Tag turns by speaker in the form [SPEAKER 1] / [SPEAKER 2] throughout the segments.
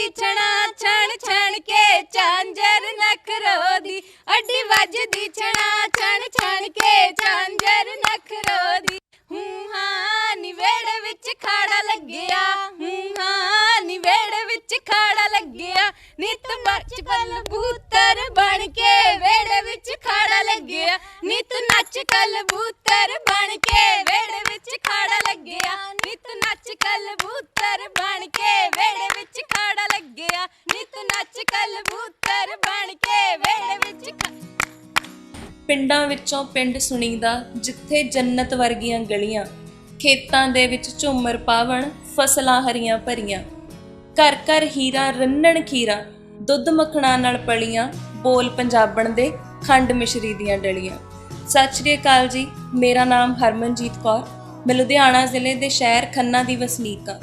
[SPEAKER 1] ਵੱਜਦੀ ਛਣਾ ਛਣ ਛਣ ਕੇ ਝਾਂਜਰ ਨਖਰੋ ਦੀ ਅੱਡੀ ਵੱਜਦੀ ਛਣਾ ਛਣ ਛਣ ਕੇ ਝਾਂਜਰ ਨਖਰੋ ਦੀ ਹੂੰ ਹਾਂ ਨੀ ਵਿਹੜੇ ਵਿੱਚ ਖਾੜਾ ਲੱਗਿਆ ਹੂੰ ਹਾਂ ਨੀ ਵਿਹੜੇ ਵਿੱਚ ਖਾੜਾ ਲੱਗਿਆ ਨਿੱਤ ਬਚਪਨ ਕਬੂਤਰ ਬਣ ਕੇ ਵਿਹੜੇ ਵਿੱਚ ਖਾੜਾ ਲੱਗਿਆ ਨਿੱਤ ਨੱਚ ਕਬੂਤਰ ਬਣ ਕੇ ਵਿਹੜੇ ਵਿੱਚ ਖਾੜਾ ਲੱਗਿਆ ਨਿੱਤ ਨੱਚ ਕਬੂਤਰ ਬਣ ਕੇ ਵਿਹੜੇ ਵਿੱਚ ਖਾੜਾ ਲੱਗਿਆ ਨਿੱਤ ਨੱਚ ਕਬੂਤਰ ਬਣ ਕੇ ਵਿਹੜੇ ਵਿੱਚ
[SPEAKER 2] ਪਿੰਡਾਂ ਵਿੱਚੋਂ ਪਿੰਡ ਸੁਣੀਦਾ ਜਿੱਥੇ ਜੰਨਤ ਵਰਗੀਆਂ ਗਲੀਆਂ ਖੇਤਾਂ ਦੇ ਵਿੱਚ ਝੂਮਰ ਪਾਵਣ ਫਸਲਾਂ ਹਰੀਆਂ ਭਰੀਆਂ ਘਰ ਘਰ ਹੀਰਾ ਰੰਨਣ ਖੀਰਾ ਦੁੱਧ ਮੱਖਣਾ ਨਾਲ ਪਲੀਆਂ ਬੋਲ ਪੰਜਾਬਣ ਦੇ ਖੰਡ ਮਿਸ਼ਰੀ ਦੀਆਂ ਡਲੀਆਂ। ਸਤਿ ਸ਼੍ਰੀ ਅਕਾਲ ਜੀ, ਮੇਰਾ ਨਾਮ ਹਰਮਨਜੀਤ ਕੌਰ, ਮੈਂ ਲੁਧਿਆਣਾ ਜ਼ਿਲ੍ਹੇ ਦੇ ਸ਼ਹਿਰ ਖੰਨਾ ਦੀ ਵਸਨੀਕ ਹਾਂ।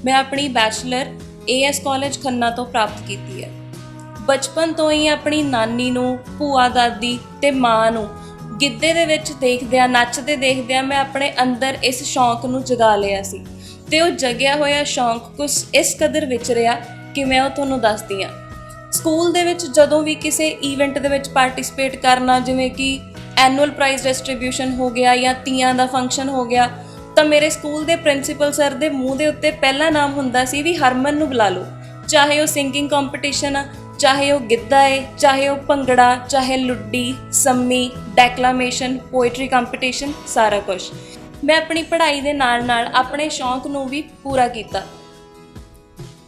[SPEAKER 2] ਮੈਂ ਆਪਣੀ ਬੈਚਲਰ AS ਕਾਲਜ ਖੰਨਾ ਤੋਂ ਪ੍ਰਾਪਤ ਕੀਤੀ ਹੈ। ਬਚਪਨ ਤੋਂ ਹੀ ਆਪਣੀ ਨਾਨੀ ਨੂੰ, ਭੂਆ ਦਾਦੀ ਤੇ ਮਾਂ ਨੂੰ ਗਿੱਧੇ ਦੇ ਵਿੱਚ ਦੇਖਦਿਆਂ ਨੱਚਦੇ ਦੇਖਦਿਆਂ ਮੈਂ ਆਪਣੇ ਅੰਦਰ ਇਸ ਸ਼ੌਂਕ ਨੂੰ ਜਗਾ ਲਿਆ ਸੀ ਤੇ ਉਹ ਜਗਿਆ ਹੋਇਆ ਸ਼ੌਂਕ ਕੁਛ ਇਸ ਕਦਰ ਵਿਚਰਿਆ ਕਿ ਮੈਂ ਉਹ ਤੁਹਾਨੂੰ ਦੱਸਦੀ ਹਾਂ। ਸਕੂਲ ਦੇ ਵਿੱਚ ਜਦੋਂ ਵੀ ਕਿਸੇ ਈਵੈਂਟ ਦੇ ਵਿੱਚ ਪਾਰਟਿਸਿਪੇਟ ਕਰਨਾ, ਜਿਵੇਂ ਕਿ ਐਨੂਅਲ ਪ੍ਰਾਈਜ਼ ਡਿਸਟ੍ਰੀਬਿਊਸ਼ਨ ਹੋ ਗਿਆ ਜਾਂ ਤੀਆਂ ਦਾ ਫੰਕਸ਼ਨ ਹੋ ਗਿਆ, ਤਾਂ ਮੇਰੇ ਸਕੂਲ ਦੇ ਪ੍ਰਿੰਸੀਪਲ ਸਰ ਦੇ ਮੂੰਹ ਦੇ ਉੱਤੇ ਪਹਿਲਾ ਨਾਮ ਹੁੰਦਾ ਸੀ ਵੀ ਹਰਮਨ ਨੂੰ ਬੁਲਾ ਲਓ। ਚਾਹੇ ਉਹ ਸਿੰਗਿੰਗ ਕੰਪੀਟੀਸ਼ਨ ਆ, ਚਾਹੇ ਉਹ ਗਿੱਧਾ ਹੈ, ਚਾਹੇ ਉਹ ਭੰਗੜਾ, ਚਾਹੇ ਲੁੱਡੀ, ਸੰਮੀ, ਡੈਕਲਾਮੇਸ਼ਨ, ਪੋਇਟਰੀ ਕੰਪੀਟੀਸ਼ਨ, ਸਾਰਾ ਕੁਝ। ਮੈਂ ਆਪਣੀ ਪੜ੍ਹਾਈ ਦੇ ਨਾਲ ਨਾਲ ਆਪਣੇ ਸ਼ੌਂਕ ਨੂੰ ਵੀ ਪੂਰਾ ਕੀਤਾ।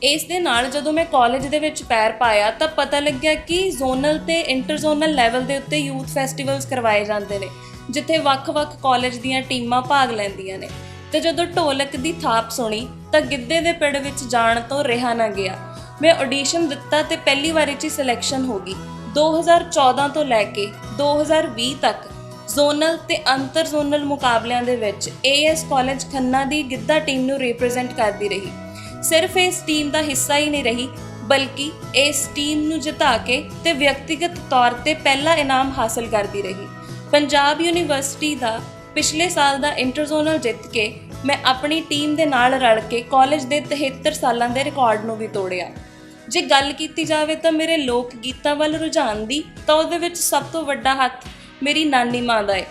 [SPEAKER 2] ਇਸ ਦੇ ਨਾਲ ਜਦੋਂ ਮੈਂ ਕਾਲਜ ਦੇ ਵਿੱਚ ਪੈਰ ਪਾਇਆ ਤਾਂ ਪਤਾ ਲੱਗਿਆ ਕਿ ਜ਼ੋਨਲ ਤੇ ਇੰਟਰ ਜ਼ੋਨਲ ਲੈਵਲ ਦੇ ਉੱਤੇ ਯੂਥ ਫੈਸਟੀਵਲਸ ਕਰਵਾਏ ਜਾਂਦੇ ਨੇ, ਜਿੱਥੇ ਵੱਖ-ਵੱਖ ਕਾਲਜ ਦੀਆਂ ਟੀਮਾਂ ਭਾਗ ਲੈਂਦੀਆਂ ਨੇ। ਤੇ ਜਦੋਂ ਢੋਲਕ ਦੀ ਥਾਪ ਸੁਣੀ ਤਾਂ ਗਿੱਧੇ ਦੇ ਪਿੜ ਵਿੱਚ ਜਾਣ ਤੋਂ ਰਿਹਾ ਨਾ ਗਿਆ। ਮੈਂ ਆਡੀਸ਼ਨ ਦਿੱਤਾ ਤੇ ਪਹਿਲੀ ਵਾਰੀ 'ਚ ਸਿਲੈਕਸ਼ਨ ਹੋ ਗਈ। 2014 ਤੋਂ ਲੈ ਕੇ 2020 ਤੱਕ ਜ਼ੋਨਲ ਤੇ ਅੰਤਰ ਜ਼ੋਨਲ ਮੁਕਾਬਲਿਆਂ ਦੇ ਵਿੱਚ AS ਕਾਲਜ ਖੰਨਾ ਦੀ ਗਿੱਧਾ ਟੀਮ ਨੂੰ ਰਿਪਰੈਜ਼ੈਂਟ ਕਰਦੀ ਰਹੀ। ਸਿਰਫ ਇਸ ਟੀਮ ਦਾ ਹਿੱਸਾ ਹੀ ਨਹੀਂ ਰਹੀ, ਬਲਕਿ ਇਸ ਟੀਮ ਨੂੰ ਜਿਤਾ ਕੇ ਤੇ ਵਿਅਕਤੀਗਤ ਤੌਰ ਤੇ ਪਹਿਲਾ ਇਨਾਮ ਹਾਸਲ ਕਰਦੀ ਰਹੀ। ਪੰਜਾਬ ਯੂਨੀਵਰਸਿਟੀ ਦਾ ਪਿਛਲੇ ਸਾਲ ਦਾ ਇੰਟਰ ਜ਼ੋਨਲ ਜਿੱਤ ਕੇ ਮੈਂ ਆਪਣੀ ਟੀਮ ਦੇ ਨਾਲ ਰਲ ਕੇ ਕਾਲਜ ਦੇ 73 ਸਾਲਾਂ ਦੇ ਰਿਕਾਰਡ ਨੂੰ ਵੀ ਤੋੜਿਆ। ਜੇ ਗੱਲ ਕੀਤੀ ਜਾਵੇ ਤਾਂ ਮੇਰੇ ਲੋਕ ਗੀਤਾਂ ਵੱਲ ਰੁਝਾਨ ਦੀ, ਤਾਂ ਉਹਦੇ ਵਿੱਚ ਸਭ ਤੋਂ ਵੱਡਾ ਹੱਥ ਮੇਰੀ ਨਾਨੀ ਮਾਂ ਦਾ ਹੈ।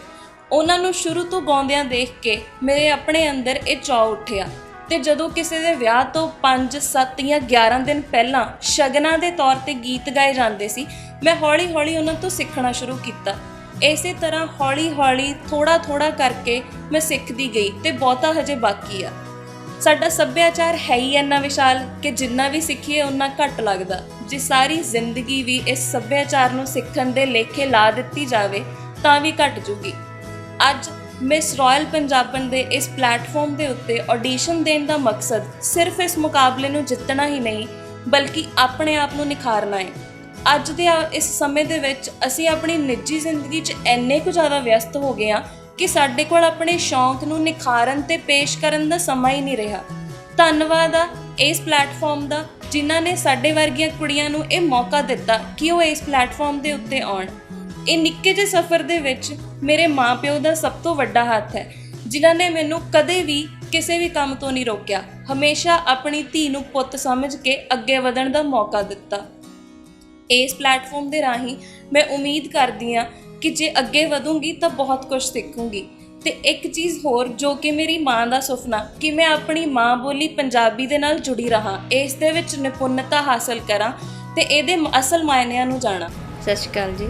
[SPEAKER 2] ਉਹਨਾਂ ਨੂੰ ਸ਼ੁਰੂ ਤੋਂ ਗਾਉਂਦਿਆਂ ਦੇਖ ਕੇ ਮੇਰੇ ਆਪਣੇ ਅੰਦਰ ਇਹ ਚਾਅ ਉੱਠਿਆ ਤੇ ਜਦੋਂ ਕਿਸੇ ਦੇ ਵਿਆਹ ਤੋਂ 5, 7 ਜਾਂ 11 ਦਿਨ ਪਹਿਲਾਂ ਸ਼ਗਨਾਂ ਦੇ ਤੌਰ ਤੇ ਗੀਤ ਗਾਏ ਜਾਂਦੇ ਸੀ, ਮੈਂ ਹੌਲੀ-ਹੌਲੀ ਉਹਨਾਂ ਤੋਂ ਸਿੱਖਣਾ ਸ਼ੁਰੂ ਕੀਤਾ। ਇਸੇ ਤਰ੍ਹਾਂ ਹੌਲੀ-ਹੌਲੀ ਥੋੜਾ ਕਰਕੇ ਮੈਂ ਸਿੱਖਦੀ ਗਈ ਤੇ ਬਹੁਤਾ ਹਜੇ ਬਾਕੀ ਆ। ਸਾਡਾ ਸੱਭਿਆਚਾਰ ਹੈ ਹੀ ਇੰਨਾ ਵਿਸ਼ਾਲ ਕਿ ਜਿੰਨਾ ਵੀ ਸਿੱਖੀਏ ਉਨਾ ਘੱਟ ਲੱਗਦਾ। ਜੇ ਸਾਰੀ ਜ਼ਿੰਦਗੀ ਵੀ ਇਸ ਸੱਭਿਆਚਾਰ ਨੂੰ ਸਿੱਖਣ ਦੇ ਲੇਖੇ ਲਾ ਦਿੱਤੀ ਜਾਵੇ ਤਾਂ ਵੀ ਘੱਟ ਜੂਗੀ। ਅੱਜ ਮਿਸ ਰਾਇਲ ਪੰਜਾਬਣ ਦੇ ਇਸ ਪਲੇਟਫਾਰਮ ਦੇ ਉੱਤੇ ਆਡੀਸ਼ਨ ਦੇਣ ਦਾ ਮਕਸਦ ਸਿਰਫ ਇਸ ਮੁਕਾਬਲੇ ਨੂੰ ਜਿੱਤਣਾ ਹੀ ਨਹੀਂ, ਬਲਕਿ ਆਪਣੇ ਆਪ ਨੂੰ ਨਿਖਾਰਨਾ ਹੈ। ਅੱਜ ਦੇ ਇਸ ਸਮੇਂ ਦੇ ਵਿੱਚ ਅਸੀਂ ਆਪਣੀ ਨਿੱਜੀ ਜ਼ਿੰਦਗੀ 'ਚ ਇੰਨੇ ਕੁ ਜ਼ਿਆਦਾ ਵਿਅਸਤ ਹੋ ਗਏ ਹਾਂ ਕਿ ਸਾਡੇ ਕੋਲ ਆਪਣੇ ਸ਼ੌਂਕ ਨੂੰ ਨਿਖਾਰਨ ਤੇ ਪੇਸ਼ ਕਰਨ ਦਾ ਸਮਾਂ ਹੀ ਨਹੀਂ ਰਿਹਾ। ਧੰਨਵਾਦ ਆ ਇਸ ਪਲੇਟਫਾਰਮ ਦਾ, ਜਿਨ੍ਹਾਂ ਨੇ ਸਾਡੇ ਵਰਗੀਆਂ ਕੁੜੀਆਂ ਨੂੰ ਇਹ ਮੌਕਾ ਦਿੱਤਾ ਕਿ ਉਹ ਇਸ ਪਲੇਟਫਾਰਮ ਦੇ ਉੱਤੇ ਆਉਣ। ਇਹ ਨਿੱਕੇ ਜਿਹੇ ਸਫ਼ਰ ਦੇ ਵਿੱਚ ਮੇਰੇ ਮਾਂ-ਪਿਓ ਦਾ ਸਭ ਤੋਂ ਵੱਡਾ ਹੱਥ ਹੈ, ਜਿਨ੍ਹਾਂ ਨੇ ਮੈਨੂੰ ਕਦੇ ਵੀ ਕਿਸੇ ਵੀ ਕੰਮ ਤੋਂ ਨਹੀਂ ਰੋਕਿਆ, ਹਮੇਸ਼ਾ ਆਪਣੀ ਧੀ ਨੂੰ ਪੁੱਤ ਸਮਝ ਕੇ ਅੱਗੇ ਵਧਣ ਦਾ ਮੌਕਾ ਦਿੱਤਾ। ਇਸ ਪਲੇਟਫਾਰਮ ਦੇ ਰਾਹੀਂ ਮੈਂ ਉਮੀਦ ਕਰਦੀ ਹਾਂ ਕਿ ਜੇ ਅੱਗੇ ਵਧੂੰਗੀ ਤਾਂ ਬਹੁਤ ਕੁਝ ਸਿੱਖੂੰਗੀ। ਤੇ ਇੱਕ ਚੀਜ਼ ਹੋਰ ਜੋ ਕਿ ਮੇਰੀ ਮਾਂ ਦਾ ਸੁਪਨਾ ਕਿ ਮੈਂ ਆਪਣੀ ਮਾਂ ਬੋਲੀ ਪੰਜਾਬੀ ਦੇ ਨਾਲ ਜੁੜੀ ਰਹਾਂ, ਇਸ ਦੇ ਵਿੱਚ ਨਿਪੁੰਨਤਾ ਹਾਸਲ ਕਰਾਂ ਤੇ ਇਹਦੇ ਅਸਲ ਮਾਇਨਿਆਂ ਨੂੰ ਜਾਣਾ।
[SPEAKER 3] ਸਤਿ ਸ਼੍ਰੀ ਅਕਾਲ ਜੀ,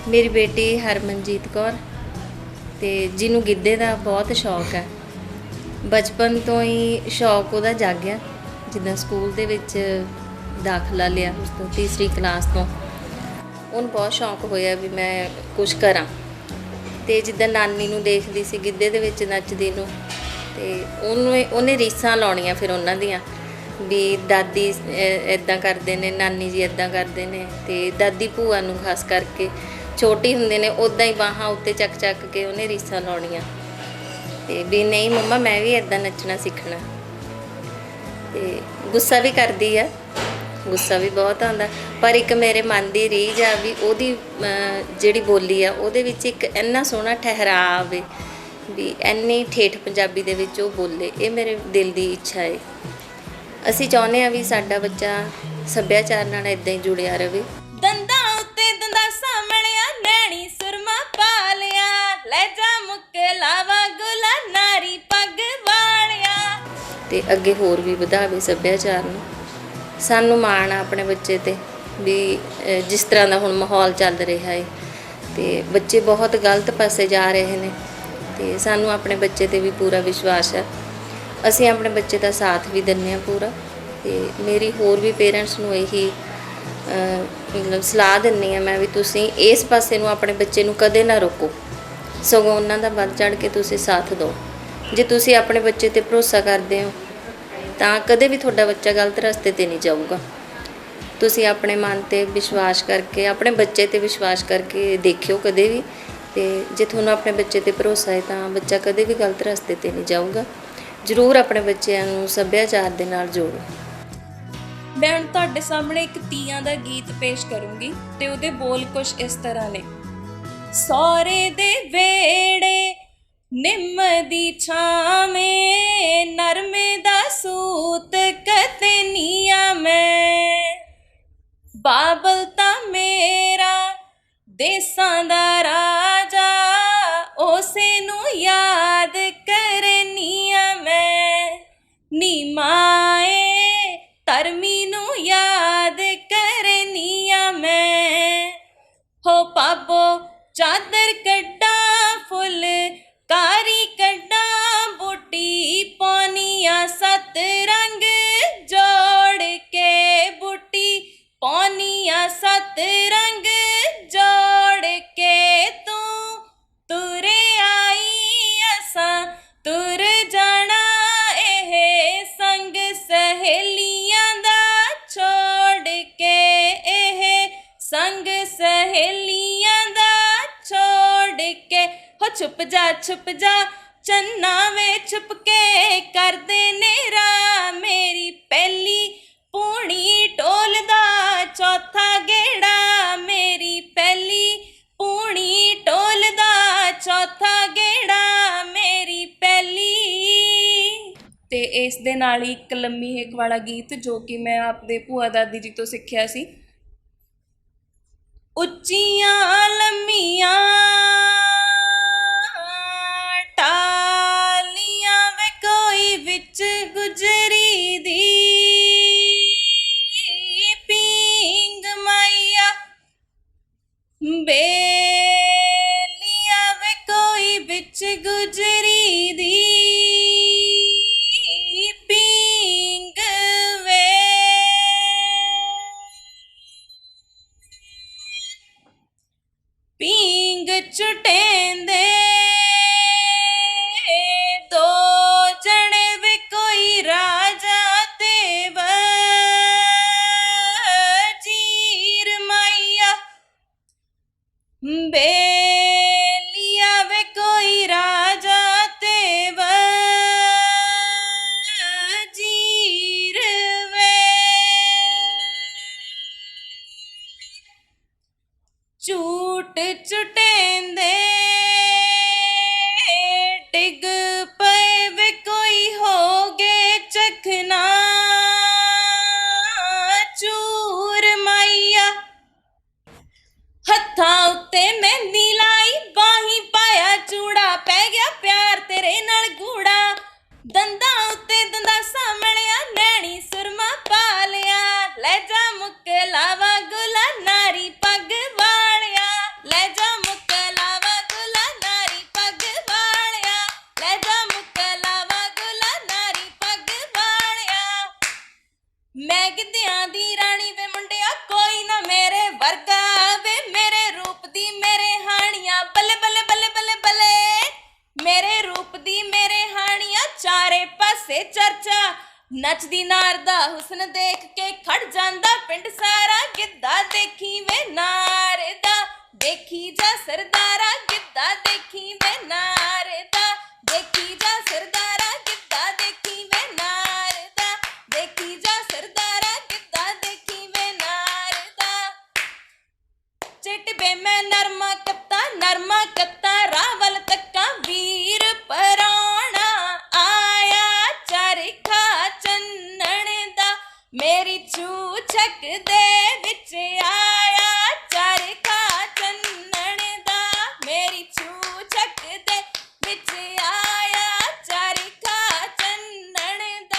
[SPEAKER 3] ਮੇਰੀ ਬੇਟੀ ਹਰਮਨਜੀਤ ਕੌਰ ਤੇ ਜਿਹਨੂੰ ਗਿੱਧੇ ਦਾ ਬਹੁਤ ਸ਼ੌਕ ਹੈ। ਬਚਪਨ ਤੋਂ ਹੀ ਸ਼ੌਕ ਉਹਦਾ ਜਾਗਿਆ। ਜਿੱਦਾਂ ਸਕੂਲ ਦੇ ਵਿੱਚ ਦਾਖਲਾ ਲਿਆ, ਉਸ ਤੋਂ ਤੀਸਰੀ ਕਲਾਸ ਤੋਂ ਉਹਨੂੰ ਬਹੁਤ ਸ਼ੌਕ ਹੋਇਆ ਵੀ ਮੈਂ ਕੁਛ ਕਰਾਂ। ਤੇ ਜਿੱਦਾਂ ਨਾਨੀ ਨੂੰ ਦੇਖਦੀ ਸੀ ਗਿੱਧੇ ਦੇ ਵਿੱਚ ਨੱਚਦੀ ਨੂੰ, ਤੇ ਉਹਨੇ ਰੀਸਾਂ ਲਾਉਣੀਆਂ ਫਿਰ ਉਹਨਾਂ ਦੀਆਂ ਵੀ ਦਾਦੀ ਇੱਦਾਂ ਕਰਦੇ ਨੇ, ਨਾਨੀ ਜੀ ਇੱਦਾਂ ਕਰਦੇ ਨੇ। ਤੇ ਦਾਦੀ ਭੂਆ ਨੂੰ ਖਾਸ ਕਰਕੇ ਛੋਟੀ ਹੁੰਦੇ ਨੇ ਉੱਦਾਂ ਹੀ ਬਾਹਾਂ ਉੱਤੇ ਚੱਕ ਕੇ ਉਹਨੇ ਰੀਸਾਂ ਲਾਉਣੀਆਂ ਤੇ ਵੀ ਨਹੀਂ ਮੰਮਾ ਮੈਂ ਵੀ ਇੱਦਾਂ ਨੱਚਣਾ ਸਿੱਖਣਾ। ਤੇ ਗੁੱਸਾ ਵੀ ਕਰਦੀ ਆ, ਗੁੱਸਾ ਵੀ ਬਹੁਤ ਆਉਂਦਾ, ਪਰ ਇੱਕ ਮੇਰੇ ਮਨ ਦੀ ਰੀਝ ਆ ਵੀ ਉਹਦੀ ਜਿਹੜੀ ਬੋਲੀ ਆ ਉਹਦੇ ਵਿੱਚ ਇੱਕ ਇੰਨਾ ਸੋਹਣਾ ਠਹਿਰਾਅ ਆਵੇ ਵੀ ਇੰਨੀ ਠੇਠ ਪੰਜਾਬੀ ਦੇ ਵਿੱਚ ਉਹ ਬੋਲੇ। ਇਹ ਮੇਰੇ ਦਿਲ ਦੀ ਇੱਛਾ ਹੈ। ਅਸੀਂ ਚਾਹੁੰਦੇ ਹਾਂ ਵੀ ਸਾਡਾ ਬੱਚਾ ਸੱਭਿਆਚਾਰ ਨਾਲ ਇਦਾਂ ਹੀ ਜੁੜਿਆ ਰਹੇ।
[SPEAKER 2] ਦੰਦਾਂ ਉੱਤੇ ਦੰਦਾਸਾ ਮਲਿਆ, ਨੈਣੀ ਸੁਰਮਾ ਪਾ ਲਿਆ, ਲਹਿਜਾ ਮੁਕਲਾਵਾ ਗੁਲਾ ਨਾਰੀ ਪੱਗ ਵਾਲਿਆ।
[SPEAKER 3] ਤੇ ਅੱਗੇ ਹੋਰ ਵੀ ਵਧਾਵੇ ਸੱਭਿਆਚਾਰ ਨੂੰ। ਸਾਨੂੰ ਮਾਣ ਆ ਆਪਣੇ ਬੱਚੇ ਤੇ ਵੀ ਜਿਸ ਤਰ੍ਹਾਂ ਦਾ ਹੁਣ ਮਾਹੌਲ ਚੱਲ ਰਿਹਾ ਹੈ ਤੇ ਬੱਚੇ ਬਹੁਤ ਗਲਤ ਪਾਸੇ ਜਾ ਰਹੇ ਨੇ ਤੇ ਸਾਨੂੰ ਆਪਣੇ ਬੱਚੇ ਤੇ ਵੀ ਪੂਰਾ ਵਿਸ਼ਵਾਸ ਹੈ। ਅਸੀਂ ਆਪਣੇ ਬੱਚੇ ਦਾ ਸਾਥ ਵੀ ਦਿੰਦੇ ਹਾਂ ਪੂਰਾ। ਤੇ ਮੇਰੀ ਹੋਰ ਵੀ ਪੇਰੈਂਟਸ ਨੂੰ ਇਹੀ ਮਤਲਬ ਸਲਾਹ ਦਿੰਦੀ ਹਾਂ ਮੈਂ ਵੀ ਤੁਸੀਂ ਇਸ ਪਾਸੇ ਨੂੰ ਆਪਣੇ ਬੱਚੇ ਨੂੰ ਕਦੇ ਨਾ ਰੋਕੋ, ਸਗੋਂ ਉਹਨਾਂ ਦਾ ਵੱਧ ਚੜ੍ਹ ਕੇ ਤੁਸੀਂ ਸਾਥ ਦਿਓ। ਜੇ ਤੁਸੀਂ ਆਪਣੇ ਬੱਚੇ ਤੇ ਭਰੋਸਾ ਕਰਦੇ ਹੋ ਤਾਂ ਕਦੇ ਵੀ ਤੁਹਾਡਾ ਬੱਚਾ ਗਲਤ ਰਸਤੇ ਤੇ ਨਹੀਂ ਜਾਊਗਾ। ਤੁਸੀਂ ਆਪਣੇ ਮਨ ਤੇ ਵਿਸ਼ਵਾਸ ਕਰਕੇ, ਆਪਣੇ ਬੱਚੇ ਤੇ ਵਿਸ਼ਵਾਸ ਕਰਕੇ ਦੇਖਿਓ ਕਦੇ ਵੀ, ਤੇ ਜੇ ਤੁਹਾਨੂੰ ਆਪਣੇ ਬੱਚੇ ਤੇ ਭਰੋਸਾ ਹੈ ਤਾਂ ਬੱਚਾ ਕਦੇ ਵੀ ਗਲਤ ਰਸਤੇ ਤੇ ਨਹੀਂ ਜਾਊਗਾ। ਜ਼ਰੂਰ ਆਪਣੇ ਬੱਚਿਆਂ ਨੂੰ ਸੱਭਿਆਚਾਰ ਦੇ ਨਾਲ ਜੋੜੋ।
[SPEAKER 2] ਮੈਂ ਹੁਣ ਤੁਹਾਡੇ ਸਾਹਮਣੇ ਇੱਕ ਤੀਆਂ ਦਾ ਗੀਤ ਪੇਸ਼ ਕਰੂੰਗੀ ਤੇ ਉਹਦੇ ਬੋਲ ਕੁਛ ਇਸ ਤਰ੍ਹਾਂ ਨੇ। ਸਹੁਰੇ ਦੇ ਵੇੜੇ ਨਿੰਮ ਦੀ ਛਾਵੇਂ, ਨਰਮੇ ਦਾ ਸੂਤ ਕਤਨੀਆਂ ਮੈਂ, ਬਾਬਲ ਤਾਂ ਮੇਰਾ ਦੇਸਾਂ ਦਾ ਰਾਜਾ, ਉਸੇ ਨੂੰ ਯਾਦ ਕਰਨੀਆਂ ਮੈਂ, ਨੀ ਮਾਏ ਧਰਮੀ ਨੂੰ ਯਾਦ ਕਰਨੀਆਂ ਮੈਂ। ਹੋ ਪਾਪੋ ਚਾਦਰ ਕੱਢਾਂ ਫੁੱਲ ਕਾਰੀ ਕੱਢਾਂ, ਬੂਟੀ ਪਾਉਣੀਆਂ 7 ਰੰਗ ਜੋੜ ਕੇ, ਬੂਟੀ ਪਾਉਣੀਆਂ 7 ਰੰਗ ਜੋੜ ਕੇ, ਤੂੰ ਤੁਰੇ ਆਈ ਅਸਾਂ ਤੁਰ ਜਾਣਾ, ਇਹ ਸੰਗ ਸਹੇਲੀਆਂ ਦਾ ਛੋੜ ਕੇ, ਇਹ ਸੰਗ ਸਹੇਲੀਆਂ ਦਾ ਛੋੜ ਕੇ। ਹੋ ਛੁਪ ਜਾ ਚੰਨਾ ਵੇ ਛੁਪ ਕੇ, ਕਰਦੇ ਨੇਰਾ ਮੇਰੀ ਪਹਿਲੀ ਪੂਣੀ ਢੋਲਦਾ ਚੌਥਾ ਗੇੜਾ, ਮੇਰੀ ਪਹਿਲੀ ਪੂਣੀ ਢੋਲਦਾ ਚੌਥਾ ਗੇੜਾ, ਮੇਰੀ ਪਹਿਲੀ। ਤੇ ਇਸ ਦੇ ਨਾਲ ਹੀ ਇੱਕ ਲੰਮੀ ਹੇਕ ਵਾਲਾ ਗੀਤ ਜੋ ਕਿ ਮੈਂ ਆਪਦੇ ਭੂਆ ਦਾਦੀ ਜੀ ਤੋਂ ਸਿੱਖਿਆ ਸੀ। ਉੱਚੀਆਂ ਲੰਮੀਆਂ ਟਾਲੀਆਂ ਵੇ ਕੋਈ ਵਿੱਚ ਗੁਜਰੀ ਦੀ, ਪੀਂਗ ਮਾਈਆ ਬੇਲੀਆਂ ਵੇ ਕੋਈ ਵਿੱਚ ਗੁਜਰੀ ਦੀ, ਪੀਂਗ ਵੇ। ਪੀਂਗ ਚੁਟੇਂਦੇ ਦੋ ਜਣੇ ਵੇ ਕੋਈ ਰਾਜਾ ਤੇ ਵਜ਼ੀਰ ਮਾਈਆ, ਬੇਲੀਆ ਵੇ ਕੋਈ ਰਾਜਾ ਤੇ ਵਜ਼ੀਰ ਵੇ। ਝੂਟ ਚੁਟੇਂਦੇ ਡਿੱਗ ਪਏ ਵੇ ਕੋਈ ਹੋ ਗੇ ਚਖਨਾ ਚੂਰ ਮਾਈਆ, ਹੱਥਾਂ ਉੱਤੇ ਮਹਿੰਦੀ ਲਾਈ ਬਾਹੀਂ ਪਾਇਆ ਚੂੜਾ, ਪੈ ਗਿਆ ਪਿਆਰ ਤੇਰੇ ਨਾਲ ਗੂੜਾ, ਦੰਦਾਂ ਉੱਤੇ ਦੰਦਾਸਾ ਮਲਿਆ, ਨੈਣੀ ਸੁਰਮਾ ਪਾ ਲਿਆ, ਲਹਿਜਾ ਮੁਕਲਾਵਾ ਗੁਲਾ ਨਾਰੀ ਪੱਗ ਵਾਲਿਆ, ਲਹਿਜਾ ਮੁਕਲਾਵਾ ਗੁਲਾ ਨਾਰੀ ਪੱਗ ਵਾਲਿਆ, ਲਹਿਜਾ ਮੁਕਲਾਵਾ ਗੁਲਾ ਨਾਰੀ ਪੱਗ ਵਾਲਿਆ। ਮੈਂ ਗਿੱਧਿਆਂ ਦੀ ਰਾਣੀ ਵੇ ਮੁੰਡਿਆ ਕੋਈ ਨਾ ਮੇਰੇ ਵਰਗਾ ਵੇ, ਮੇਰੇ ਰੂਪ ਦੀ ਮੇਰੇ ਹਾਣੀਆਂ ਬੱਲੇ ਬੱਲੇ ਬੱਲੇ ਬੱਲੇ ਬੱਲੇ, ਮੇਰੇ ਰੂਪ ਦੀ ਮੇਰੇ ਹਾਣੀਆਂ ਚਾਰੇ ਪਾਸੇ ਚਰਚਾ, ਨੱਚਦੀ ਨਾਰ ਦਾ ਹੁਸਨ ਦੇਖ ਕੇ ਖੜ ਜਾਂਦਾ ਪਿੰਡ ਸਾਰਾ, ਗਿੱਧਾ ਦੇਖੀ ਵੇ ਨਾਰ ਦਾ, ਦੇਖੀ ਜਾ ਸਰਦਾਰਾ ਗਿੱਧਾ ਦੇਖੀ ਵੇ ਨਾਰ ਦਾ, ਦੇਖੀ ਜਾ ਸਰਦਾਰਾ ਗਿੱਧਾ ਦੇਖੀ ਵੇ ਨਾਰ ਦਾ, ਦੇਖੀ ਜਾ ਸਰਦਾਰਾ ਗਿੱਧਾ ਦੇਖੀ ਵੇ ਨਾਰ ਦਾ। ਚਿੱਟ ਬੇ ਮੈਂ ਨਰਮਾ ਕੱਤਾ ਰਾਵਲ ਤੱਕਾ, ਵੀਰ ਪਰਾਣਾ ਆਇਆ ਚਰਖਾ ਚੰਨਣ ਦਾ, ਮੇਰੀ ਛੂਛਕ ਦੇ ਵਿੱਚ ਆਇਆ ਚਰਖਾ ਚੰਨਣ ਦਾ, ਮੇਰੀ ਛੂਛਕ ਦੇ ਵਿੱਚ ਆਇਆ ਚਰਖਾ ਚੰਨਣ ਦਾ।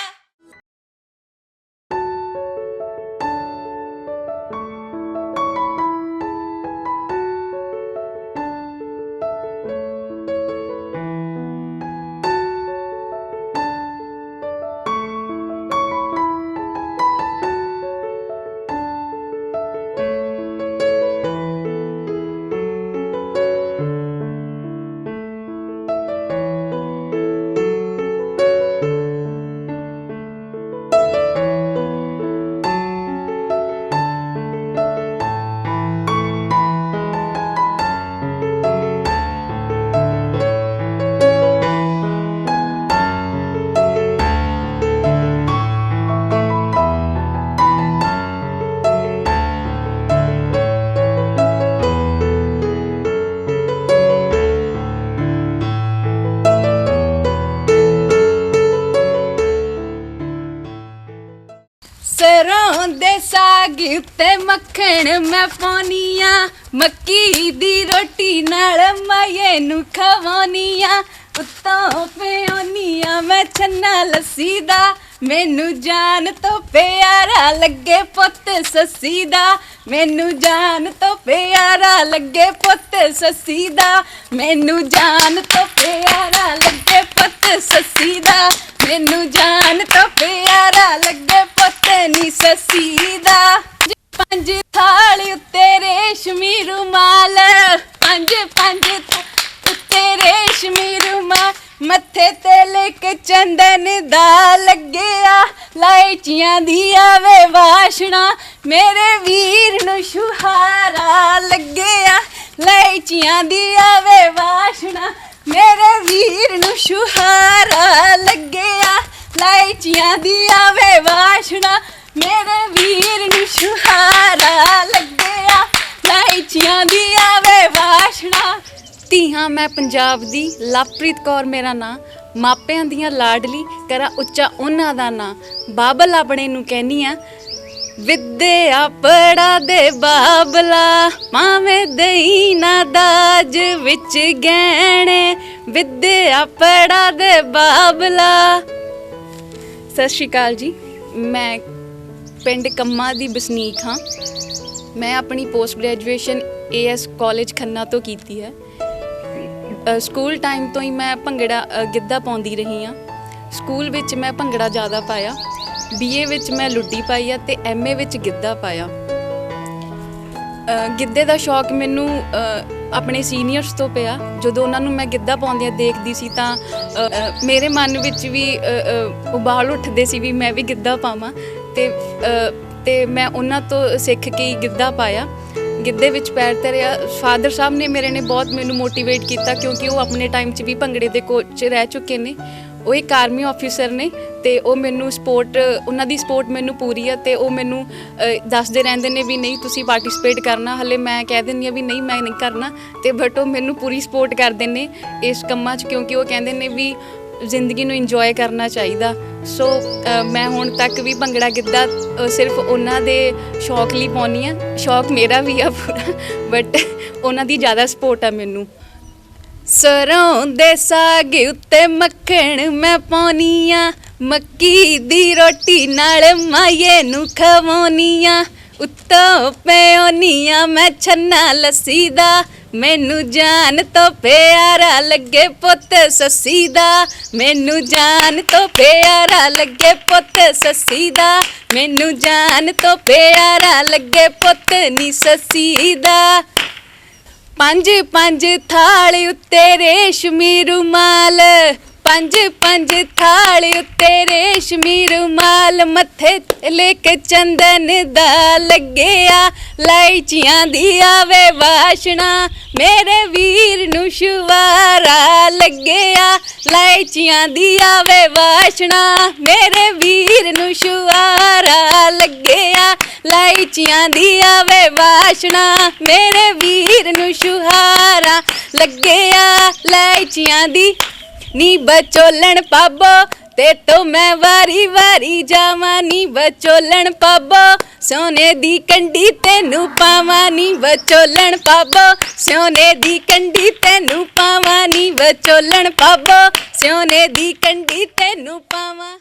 [SPEAKER 1] ਸਰੋਂ ਦੇ ਸਾਗ ਉੱਤੇ ਮੱਖਣ ਮੈਂ ਪਾਉਣੀ ਆ, ਮੱਕੀ ਦੀ ਰੋਟੀ ਨਾਲ ਮਾਏ ਨੂੰ ਖਵਾਉਣੀ ਆ, ਉੱਤੋਂ ਪਿਆਉਣੀ ਆ ਮੈਂ ਛੰਨਾ ਲੱਸੀ ਦਾ, ਮੈਨੂੰ ਜਾਨ ਤੋਂ ਪਿਆਰਾ ਲੱਗੇ ਪੁੱਤ ਸੱਸੀ ਦਾ, ਮੈਨੂੰ ਜਾਨ ਤੋਂ ਪਿਆਰਾ ਲੱਗੇ ਪੁੱਤ ਸੱਸੀ ਦਾ, ਮੈਨੂੰ ਜਾਨ ਤੋਂ ਪਿਆਰਾ ਲੱਗੇ ਪੁੱਤ ਸੱਸੀ ਦਾ, ਮੈਨੂੰ ਜਾਨ ਤੋਂ ਪਿਆਰਾ ਲੱਗੇ ਪੁੱਤ ਨੀ ਸੱਸੀ ਦਾ। ਪੰਜ ਥਾਲ ਉੱਤੇ ਰੇਸ਼ਮੀ ਰੁਮਾਲ, ਪੰਜ ਉੱਤੇ ਰੇਸ਼ਮੀ ਰੁਮਾਲ, ਮੱਥੇ ਤੇ ਲਿਕ ਚੰਦਨ ਦਾ ਲੱਗਿਆ, ਲਾਈਚੀਆਂ ਦੀ ਆਵੇ ਵਾਸ਼ਨਾ, ਮੇਰੇ ਵੀਰ ਨੂੰ ਸੁਹਾਰਾ ਲੱਗਿਆ, ਲਾਈਚੀਆਂ ਦੀ ਆਵੇ ਵਾਸ਼ਨਾ, ਮੇਰੇ ਵੀਰ ਨੂੰ ਸੁਹਾਰਾ ਲੱਗਿਆ, ਲਾਈਚੀਆਂ ਦੀ ਆਵੇ ਵਾਸ਼ਨਾ, ਮੇਰੇ ਵੀਰ ਨੂੰ ਸੁਹਾਰਾ ਲੱਗਿਆ, ਲਾਈਚੀਆਂ ਦੀ ਆਵੇ ਵਾਸ਼ਨਾ। ਧੀਆਂ ਮੈਂ ਪੰਜਾਬ ਦੀ, ਲਵਪ੍ਰੀਤ ਕੌਰ ਮੇਰਾ ਨਾਂ, ਮਾਪਿਆਂ ਦੀਆਂ ਲਾਡਲੀ, ਕਰਾਂ ਉੱਚਾ ਉਹਨਾਂ ਦਾ ਨਾਂ, ਬਾਬਲ ਆਪਣੇ ਨੂੰ ਕਹਿੰਦੀ ਆ, ਵਿਦਿਆ ਪੜਾ ਦੇ ਬਾਬਲਾ, ਭਾਵੇਂ ਦਈ ਨਾ ਦਾਜ ਵਿੱਚ ਗਹਿਣੇ, ਵਿਦਿਆ ਪੜਾ ਦੇ ਬਾਬਲਾ। ਸਤਿ ਸ਼੍ਰੀ ਅਕਾਲ ਜੀ, ਮੈਂ ਪਿੰਡ ਕੰਮਾਂ ਦੀ ਵਸਨੀਕ ਹਾਂ। ਮੈਂ ਆਪਣੀ post graduation AS college Khanna ਤੋਂ ਕੀਤੀ ਹੈ। ਸਕੂਲ ਟਾਈਮ ਤੋਂ ਹੀ ਮੈਂ ਭੰਗੜਾ ਗਿੱਧਾ ਪਾਉਂਦੀ ਰਹੀ ਹਾਂ। ਸਕੂਲ ਵਿੱਚ ਮੈਂ ਭੰਗੜਾ ਜ਼ਿਆਦਾ ਪਾਇਆ, BA ਵਿੱਚ ਮੈਂ ਲੁੱਡੀ ਪਾਈ ਆ ਅਤੇ MA ਵਿੱਚ ਗਿੱਧਾ ਪਾਇਆ। ਗਿੱਧੇ ਦਾ ਸ਼ੌਕ ਮੈਨੂੰ ਆਪਣੇ ਸੀਨੀਅਰਸ ਤੋਂ ਪਿਆ। ਜਦੋਂ ਉਹਨਾਂ ਨੂੰ ਮੈਂ ਗਿੱਧਾ ਪਾਉਂਦਿਆਂ ਦੇਖਦੀ ਸੀ ਤਾਂ ਮੇਰੇ ਮਨ ਵਿੱਚ ਵੀ ਉਬਾਲ ਉੱਠਦੇ ਸੀ ਵੀ ਮੈਂ ਵੀ ਗਿੱਧਾ ਪਾਵਾਂ, ਅਤੇ ਮੈਂ ਉਹਨਾਂ ਤੋਂ ਸਿੱਖ ਕੇ ਹੀ ਗਿੱਧਾ ਪਾਇਆ, ਗਿੱਧੇ ਵਿੱਚ ਪੈਰ ਧਰਿਆ। ਫਾਦਰ ਸਾਹਿਬ ਨੇ ਮੇਰੇ ਨੇ ਬਹੁਤ ਮੈਨੂੰ ਮੋਟੀਵੇਟ ਕੀਤਾ, ਕਿਉਂਕਿ ਉਹ ਆਪਣੇ ਟਾਈਮ 'ਚ ਵੀ ਭੰਗੜੇ ਦੇ ਕੋਚ ਰਹਿ ਚੁੱਕੇ ਨੇ। ਉਹ ਇੱਕ ਆਰਮੀ ਆਫਿਸਰ ਨੇ ਅਤੇ ਉਹ ਮੈਨੂੰ ਸਪੋਰਟ, ਉਹਨਾਂ ਦੀ ਸਪੋਰਟ ਮੈਨੂੰ ਪੂਰੀ ਆ, ਅਤੇ ਉਹ ਮੈਨੂੰ ਦੱਸਦੇ ਰਹਿੰਦੇ ਨੇ ਵੀ ਨਹੀਂ ਤੁਸੀਂ ਪਾਰਟੀਸਪੇਟ ਕਰਨਾ। ਹਾਲੇ ਮੈਂ ਕਹਿ ਦਿੰਦੀ ਹਾਂ ਵੀ ਨਹੀਂ ਮੈਂ ਨਹੀਂ ਕਰਨਾ, ਅਤੇ ਬਟ ਉਹ ਮੈਨੂੰ ਪੂਰੀ ਸਪੋਰਟ ਕਰਦੇ ਨੇ ਇਸ ਕੰਮਾਂ 'ਚ, ਕਿਉਂਕਿ ਉਹ ਕਹਿੰਦੇ ਨੇ ਵੀ ਜ਼ਿੰਦਗੀ ਨੂੰ ਇੰਜੋਏ ਕਰਨਾ ਚਾਹੀਦਾ। ਸੋ ਮੈਂ ਹੁਣ ਤੱਕ ਵੀ ਭੰਗੜਾ ਗਿੱਧਾ ਸਿਰਫ ਉਹਨਾਂ ਦੇ ਸ਼ੌਕ ਲਈ ਪਾਉਂਦੀ ਹਾਂ। ਸ਼ੌਕ ਮੇਰਾ ਵੀ ਆ ਪੂਰਾ, ਬਟ ਉਹਨਾਂ ਦੀ ਜ਼ਿਆਦਾ ਸਪੋਰਟ ਆ ਮੈਨੂੰ। ਸਰੋਂ ਦੇ ਸਾਗ ਉੱਤੇ ਮੱਖਣ ਮੈਂ ਪਾਉਣੀ ਆ, ਮੱਕੀ ਦੀ ਰੋਟੀ ਨਾਲ ਮਾਏ ਨੂੰ ਖਵਾਉਣੀ ਆ, ਉੱਤੋਂ ਪਿਆਉਣੀ ਆ ਮੈਂ ਛੰਨਾ ਲੱਸੀ ਦਾ, ਮੈਨੂੰ ਜਾਨ ਤੋਂ ਪਿਆਰਾ ਲੱਗੇ ਪੁੱਤ ਸੱਸੀ ਦਾ, ਮੈਨੂੰ ਜਾਨ ਤੋਂ ਪਿਆਰਾ ਲੱਗੇ ਪੁੱਤ ਸੱਸੀ ਦਾ, ਮੈਨੂੰ ਜਾਨ ਤੋਂ ਪਿਆਰਾ ਲੱਗੇ ਪੁੱਤ ਨੀ ਸੱਸੀ ਦਾ। ਪੰਜ ਥਾਲ ਉੱਤੇ ਰੇਸ਼ਮੀ ਰੁਮਾਲ, ਪੰਜ ਥਾਲ ਉੱਤੇ ਰੇਸ਼ਮੀ ਰੁਮਾਲ, ਮੱਥੇ ਤੇ ਲਿਕ ਚੰਦਨ ਦਾ ਲੱਗਿਆ, ਲਾਈਚੀਆਂ ਦੀ ਆਵੇ ਵਾਸ਼ਨਾ, ਮੇਰੇ ਵੀਰ ਨੂੰ ਸੁਹਾਰਾ ਲੱਗਿਆ, ਲਾਈਚੀਆਂ ਦੀ ਆਵੇ ਵਾਸ਼ਨਾ, ਮੇਰੇ ਵੀਰ ਨੂੰ ਸੁਹਾਰਾ ਲੱਗਿਆ, ਲਾਈਚੀਆਂ ਦੀ ਆਵੇ ਵਾਸ਼ਨਾ, ਮੇਰੇ ਵੀਰ ਨੂੰ ਸੁਹਾਰਾ ਲੱਗਿਆ, ਲਾਈਚੀਆਂ ਦੀ ਨੀ ਬਚੋਲਣ ਪਾਬੋ ते तो मैं वारी वारी जावां नी बचोलन पाबो सोने दी कंडी तेनू पावां नी बचोलन पाबो सोने दी कंडी तेनू पावां नी बचोलन पाबो सोने दी कंडी तेनू पावां।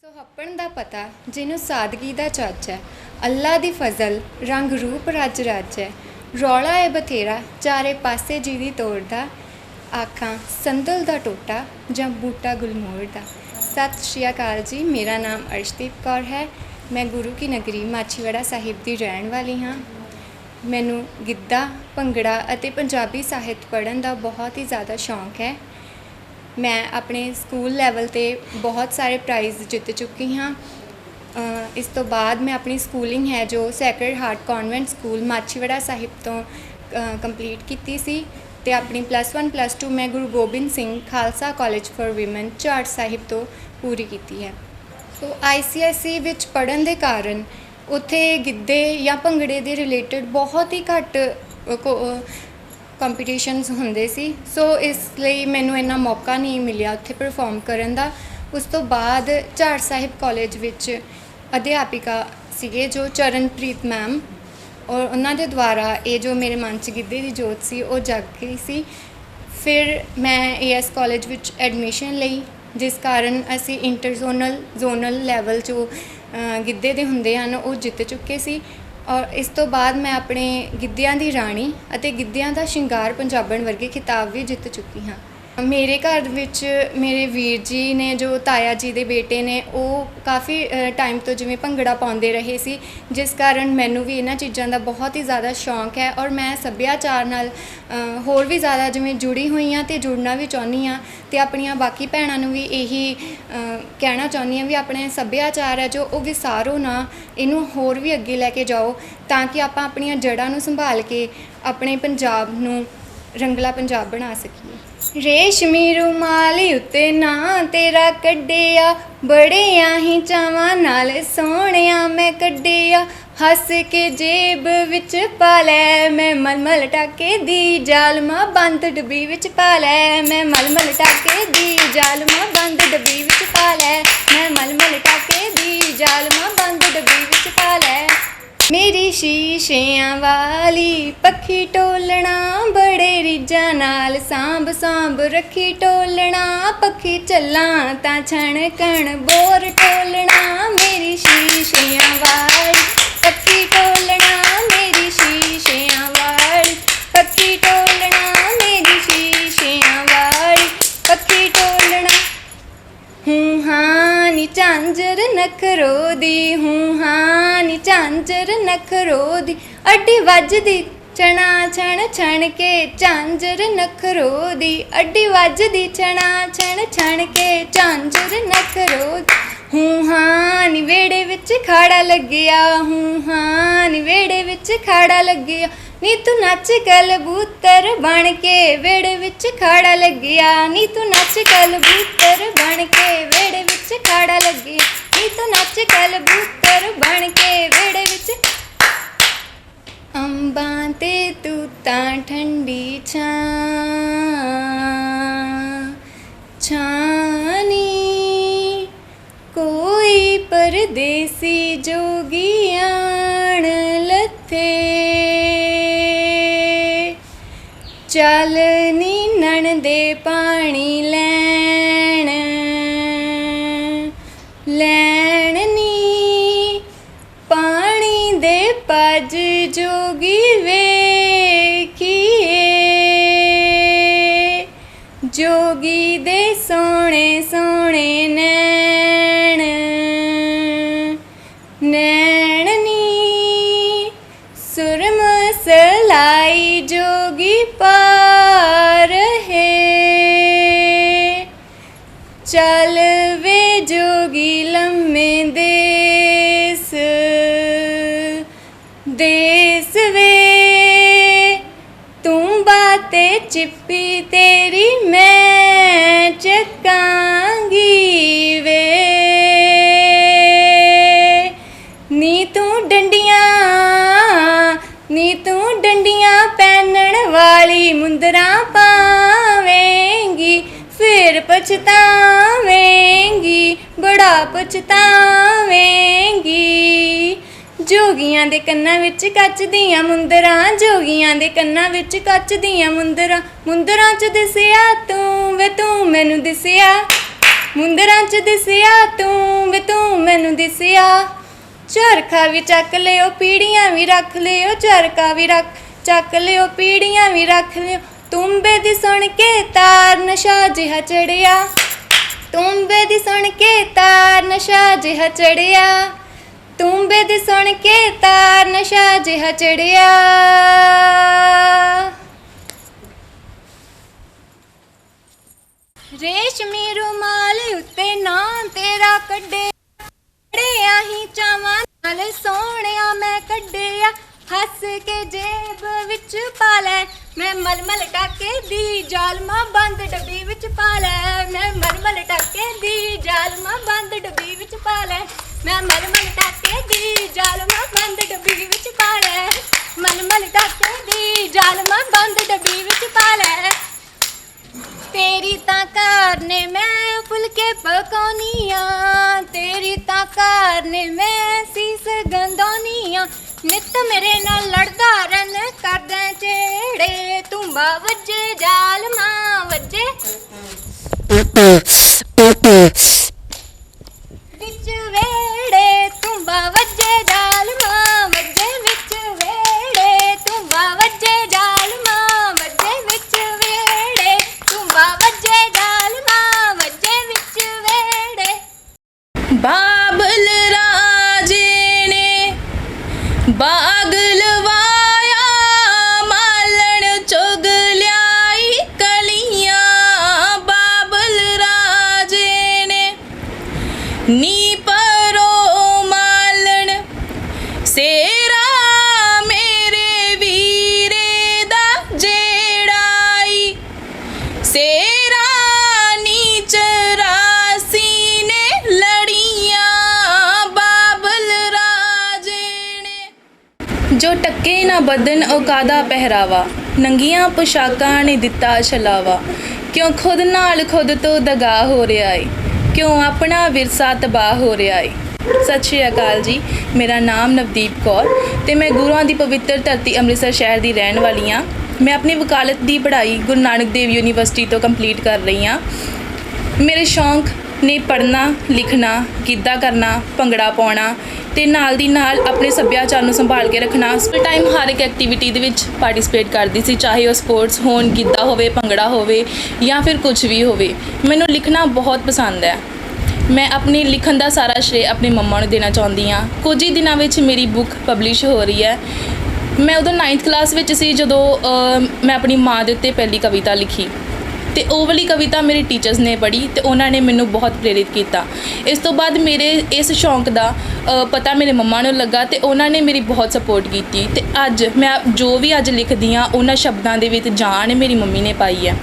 [SPEAKER 4] ਸੁਹੱਪਣ ਦਾ ਪਤਾ ਜਿਹਨੂੰ ਸਾਦਗੀ ਦਾ ਚੱਜ ਹੈ, ਅੱਲਾ ਦੀ ਫਜ਼ਲ ਰੰਗ ਰੂਪ ਰੱਜ ਰੱਜ ਹੈ, ਰੌਲਾ ਹੈ ਬਥੇਰਾ ਚਾਰੇ ਪਾਸੇ ਜਿਹਦੀ ਤੋੜਦਾ, ਆਖਾਂ ਸੰਦਲ ਦਾ ਟੋਟਾ ਜਾਂ ਬੂਟਾ ਗੁਲਮੋੜ ਦਾ। ਸਤਿ ਸ਼੍ਰੀ ਅਕਾਲ ਜੀ, ਮੇਰਾ ਨਾਮ ਅਰਸ਼ਦੀਪ ਕੌਰ ਹੈ। ਮੈਂ ਗੁਰੂ ਕੀ ਨਗਰੀ ਮਾਛੀਵਾੜਾ ਸਾਹਿਬ ਦੀ ਰਹਿਣ ਵਾਲੀ ਹਾਂ। ਮੈਨੂੰ ਗਿੱਧਾ, ਭੰਗੜਾ ਅਤੇ ਪੰਜਾਬੀ ਸਾਹਿਤ ਪੜ੍ਹਨ ਦਾ ਬਹੁਤ ਹੀ ਜ਼ਿਆਦਾ ਸ਼ੌਂਕ ਹੈ। ਮੈਂ ਆਪਣੇ ਸਕੂਲ ਲੈਵਲ 'ਤੇ ਬਹੁਤ ਸਾਰੇ ਪ੍ਰਾਈਜ਼ ਜਿੱਤ ਚੁੱਕੀ ਹਾਂ। ਇਸ ਤੋਂ ਬਾਅਦ ਮੈਂ ਆਪਣੀ ਸਕੂਲਿੰਗ ਹੈ ਜੋ Sacred Heart Convent School Machhiwara Sahib ਤੋਂ ਕੰਪਲੀਟ ਕੀਤੀ ਸੀ ਅਤੇ ਆਪਣੀ +1 +2 ਮੈਂ Guru Gobind Singh Khalsa College for Women Jhar Sahib ਤੋਂ ਪੂਰੀ ਕੀਤੀ ਹੈ। ਸੋ ICSE ਵਿੱਚ ਪੜ੍ਹਨ ਦੇ ਕਾਰਨ ਉੱਥੇ ਗਿੱਧੇ ਜਾਂ ਭੰਗੜੇ ਦੇ ਰਿਲੇਟਡ ਬਹੁਤ ਹੀ ਘੱਟ ਕੰਪੀਟੀਸ਼ਨਸ ਹੁੰਦੇ ਸੀ। ਸੋ ਇਸ ਲਈ ਮੈਨੂੰ ਇੰਨਾ ਮੌਕਾ ਨਹੀਂ ਮਿਲਿਆ ਉੱਥੇ ਪਰਫੋਰਮ ਕਰਨ ਦਾ। ਉਸ ਤੋਂ ਬਾਅਦ ਝਾੜ ਸਾਹਿਬ ਕਾਲਜ ਵਿੱਚ ਅਧਿਆਪਿਕਾ ਸੀਗੇ ਜੋ ਚਰਨਪ੍ਰੀਤ ਮੈਮ, ਔਰ ਉਹਨਾਂ ਦੇ ਦੁਆਰਾ ਇਹ ਜੋ ਮੇਰੇ ਮਨ 'ਚ ਗਿੱਧੇ ਦੀ ਜੋਤ ਸੀ ਉਹ ਜਗ ਗਈ ਸੀ। ਫਿਰ ਮੈਂ AS ਕਾਲਜ ਵਿੱਚ ਐਡਮਿਸ਼ਨ ਲਈ, ਜਿਸ ਕਾਰਨ ਅਸੀਂ ਜ਼ੋਨਲ ਲੈਵਲ ਜੋ ਗਿੱਧੇ ਦੇ ਹੁੰਦੇ ਹਨ ਉਹ ਜਿੱਤ ਚੁੱਕੇ ਸੀ। ਔਰ ਇਸ ਤੋਂ ਬਾਅਦ ਮੈਂ ਆਪਣੇ ਗਿੱਧਿਆਂ ਦੀ ਰਾਣੀ ਅਤੇ ਗਿੱਧਿਆਂ ਦਾ ਸ਼ਿੰਗਾਰ ਪੰਜਾਬਣ ਵਰਗੇ ਖਿਤਾਬ ਵੀ ਜਿੱਤ ਚੁੱਕੀ ਹਾਂ। ਮੇਰੇ ਘਰ ਵਿੱਚ ਮੇਰੇ ਵੀਰ ਜੀ ਨੇ ਜੋ ਤਾਇਆ ਜੀ ਦੇ ਬੇਟੇ ਨੇ ਉਹ ਕਾਫੀ ਟਾਈਮ ਤੋਂ ਜਿਵੇਂ ਭੰਗੜਾ ਪਾਉਂਦੇ ਰਹੇ ਸੀ, ਜਿਸ ਕਾਰਨ ਮੈਨੂੰ ਵੀ ਇਹਨਾਂ ਚੀਜ਼ਾਂ ਦਾ ਬਹੁਤ ਹੀ ਜ਼ਿਆਦਾ ਸ਼ੌਂਕ ਹੈ। ਔਰ ਮੈਂ ਸੱਭਿਆਚਾਰ ਨਾਲ ਹੋਰ ਵੀ ਜ਼ਿਆਦਾ ਜਿਵੇਂ ਜੁੜੀ ਹੋਈ ਹਾਂ ਅਤੇ ਜੁੜਨਾ ਵੀ ਚਾਹੁੰਦੀ ਹਾਂ ਅਤੇ ਆਪਣੀਆਂ ਬਾਕੀ ਭੈਣਾਂ ਨੂੰ ਵੀ ਇਹੀ ਕਹਿਣਾ ਚਾਹੁੰਦੀ ਹਾਂ ਵੀ ਆਪਣੇ ਸੱਭਿਆਚਾਰ ਹੈ ਜੋ ਉਹ ਵਿਸਾਰੋ ਨਾ, ਇਹਨੂੰ ਹੋਰ ਵੀ ਅੱਗੇ ਲੈ ਕੇ ਜਾਓ ਤਾਂ ਕਿ ਆਪਾਂ ਆਪਣੀਆਂ ਜੜ੍ਹਾਂ ਨੂੰ ਸੰਭਾਲ ਕੇ ਆਪਣੇ ਪੰਜਾਬ ਨੂੰ ਰੰਗਲਾ ਪੰਜਾਬ ਬਣਾ ਸਕੀਏ। ਰੇਸ਼ਮੀ ਰੁਮਾਲ ਉੱਤੇ ਨਾਂ ਤੇਰਾ ਕੱਢਿਆ, ਬੜਿਆਂ ਹੀ ਚਾਵਾਂ ਨਾਲ ਸੋਹਣਿਆ ਮੈਂ ਕੱਢਿਆ, ਹੱਸ ਕੇ ਜੇਬ ਵਿੱਚ ਪਾ ਲੈ ਮੈਂ ਮਲਮਲ ਟਾਕੇ ਦੀ ਜਾਲਮਾ, ਬੰਦ ਡੱਬੀ ਵਿੱਚ ਪਾ ਲੈ ਮੈਂ ਮਲਮਲ ਟਾਕੇ ਦੀ ਜਾਲਮਾ, ਬੰਦ ਡੱਬੀ ਵਿੱਚ ਪਾ ਲੈ ਮੈਂ ਮਲਮਲ ਟਾਕੇ ਦੀ ਜਾਲਮਾ, ਬੰਦ ਡੱਬੀ ਵਿੱਚ ਪਾ ਲੈ। ਮੇਰੀ ਸ਼ੀਸ਼ਿਆਂ ਵਾਲੀ ਪੱਖੀ ਟੋਲਣਾ, ਬੜੇ ਰੀਝਾਂ ਨਾਲ ਸਾਂਭ ਸਾਂਭ ਰੱਖੀ ਟੋਲਣਾ, ਪੱਖੀ ਚੱਲਾਂ ਤਾਂ ਛਣਕਣ ਬੋਰ ਟੋਲਣਾ, ਮੇਰੀ ਸ਼ੀਸ਼ਿਆਂ ਵਾਲੀ ਪੱਖੀ ਟੋਲਣਾ, ਮੇਰੀ ਸ਼ੀਸ਼ਿਆਂ ਵਾਲੀ ਪੱਖੀ ਟੋਲਣਾ, ਮੇਰੀ ਸ਼ੀਸ਼ਿਆਂ ਵਾਲੀ ਪੱਖੀ ਟੋਲਣਾ। ਹੂੰ ਹਾਂ ਨੀ ਝਾਂਜਰ ਨਖਰੋ ਦੀ, ਹੂੰ ਹਾਂ ਨੀ ਝਾਂਜਰ ਨਖਰੋ ਦੀ, ਅੱਡੀ ਵੱਜਦੀ ਛਣਾ ਛਣ ਛਣ ਕੇ ਝਾਂਜਰ ਨਖਰੋ ਦੀ, ਅੱਡੀ ਵੱਜਦੀ ਛਣਾ ਛਣ ਛਣ ਕੇ ਝਾਂਜਰ ਨਖਰੋ ਦੀ। ਹੂੰ ਹਾਂ ਨੀ ਵਿਹੜੇ ਵਿੱਚ ਖਾੜਾ ਲੱਗਿਆ, ਹੂੰ ਹਾਂ ਨੀ ਵਿਹੜੇ ਵਿੱਚ ਖਾੜਾ ਲੱਗਿਆ, ਨੀ ਤੂੰ ਨੱਚ ਕਬੂਤਰ ਬਣ ਕੇ ਵਿਹੜੇ ਵਿੱਚ ਖਾੜਾ ਲੱਗਿਆ, ਨੀ ਤੂੰ ਨੱਚ ਕਬੂਤਰ ਬਣ ਕੇ ਵਿਹੜੇ ਵਿੱਚ ਖਾੜਾ ਲੱਗਿਆ, ਨੀ ਤੂੰ ਨੱਚ ਕਬੂਤਰ ਬਣ ਕੇ ਵਿਹੜੇ ਵਿੱਚ। ਅੰਬਾਂ ਤੇ ਤੂੰ ਤਾਂ ਠੰਡੀ ਛਾਂ ਛਾਨੀ, ਕੋਈ ਪਰਦੇਸੀ ਜੋਗੀਆਣ ਲੱਥੇ, ਚੱਲ ਨੀ ਨਣ ਦੇ ਪਾਣੀ ਲੈਣ जोगी वेखिए जोगी दे सोने सोने नैण नैणनी सुरम सलाई जोगी पार है चल वे जोगी लम्मे देस देस वे तू बातें चिप्पी तेरी मैं चकांगी वे नी तू डंडियां पहनण वाली मुंदरा पावेंगी फिर पछतावेंगी बड़ा पछतावेंगी जोगियां दे कन्नां विच कच दियां मुंदरां जोगियां दे कन्नां विच कच दियां मुंदरां मुंदरां च दिसिया तू वे तू मैनू दिसिया मुंदरां च दिसिया तू वे तू मैनू दिसिया चरखा भी चक लियो पीढ़ियां भी रख लियो चरखा भी चक लियो पीढ़ियां भी रख लियो तुम्बे दी सुन के तार नशा जिहा चढ़िया तुम्बे दी सुन के तार नशा जिहा चढ़िया तुम्बे दी सुन के तार नशा जिहा चढ़िया रेशमी रुमाल उत्ते ना तेरा कड्डे आही चावां नाल सोहणिया मैं कड्डिया हस के जेब विच पा लै मैं मलमल टाके दी जालमा बंद डब्बी विच पा लै मैं मलमल टाके दी जालमा बंद डब्बी विच पा लै मैं मलमल टाके दी जालमा बंद डब्बी विच पा लै मलमल टाके दी जालमा बंद डब्बी विच पा लै तेरी ताकार ने मैं फुलके पकाउनिया तेरी ताकार ने मैं सीस गंदौनिया नित मेरे नाल लड़दा रन करदा चेड़े तुंबा वज्जे जालमा वज्जे विच वेड़े तुंबा वज्जे जालमा वज्जे विच वेड़े तुंबा वज्जे जालमा वज्जे विच वेड़े तुंबा वज्जे जालमा वज्जे विच वेड़े
[SPEAKER 2] बाबल राजे ने बाग लवाया मालन चुग ल्याई कलियां बाबल राजे ने नी परो मालन सेरा मेरे वीरे दा जेड़ाई सेरा नीच रासी ने लड़ियां बाबल राजे ने जो टक्के ना बदन औकादा पहरावा नंगियां पोशाकां ने दिता छलावा क्यों खुद नाल खुद तो दगा हो रहा है क्यों अपना विरसा तबाह हो रहा है सत श्री अकाल जी मेरा नाम नवदीप कौर ते मैं गुरुआं दी पवित्र धरती ਅੰਮ੍ਰਿਤਸਰ शहर की रहने वाली हाँ मैं अपनी वकालत की पढ़ाई गुरु नानक देव यूनीवर्सिटी तो कंप्लीट कर रही हाँ मेरे शौक ने पढ़ना लिखना गिद्धा करना भंगड़ा पाउणा ते नाल दी नाल अपने सभ्याचार नूं संभाल के रखना उस टाइम हर एक एक्टिविटी दे विच पार्टिसिपेट करती सी चाहे वो स्पोर्ट्स होण गिद्धा होवे भंगड़ा होवे या फिर कुछ भी होवे मैनूं लिखना बहुत पसंद है मैं अपने लिखण का सारा श्रेय अपनी मम्मा नूं देना चाहुंदी हाँ कुछ ही दिनों में मेरी बुक पबलिश हो रही है मैं उदों 9th क्लास में सी जदों मैं अपनी माँ के उत्ते पहली कविता लिखी तो वो वाली कविता मेरे टीचर्स ने पढ़ी तो उन्होंने मैनू बहुत प्रेरित किया इस तो बाद मेरे इस शौक का पता मेरे मम्मा नूं लगा तो उन्होंने मेरी बहुत सपोर्ट की तो अज मैं जो भी अज लिखदी हाँ उन्होंने शब्दों के जान मेरी मम्मी ने पाई है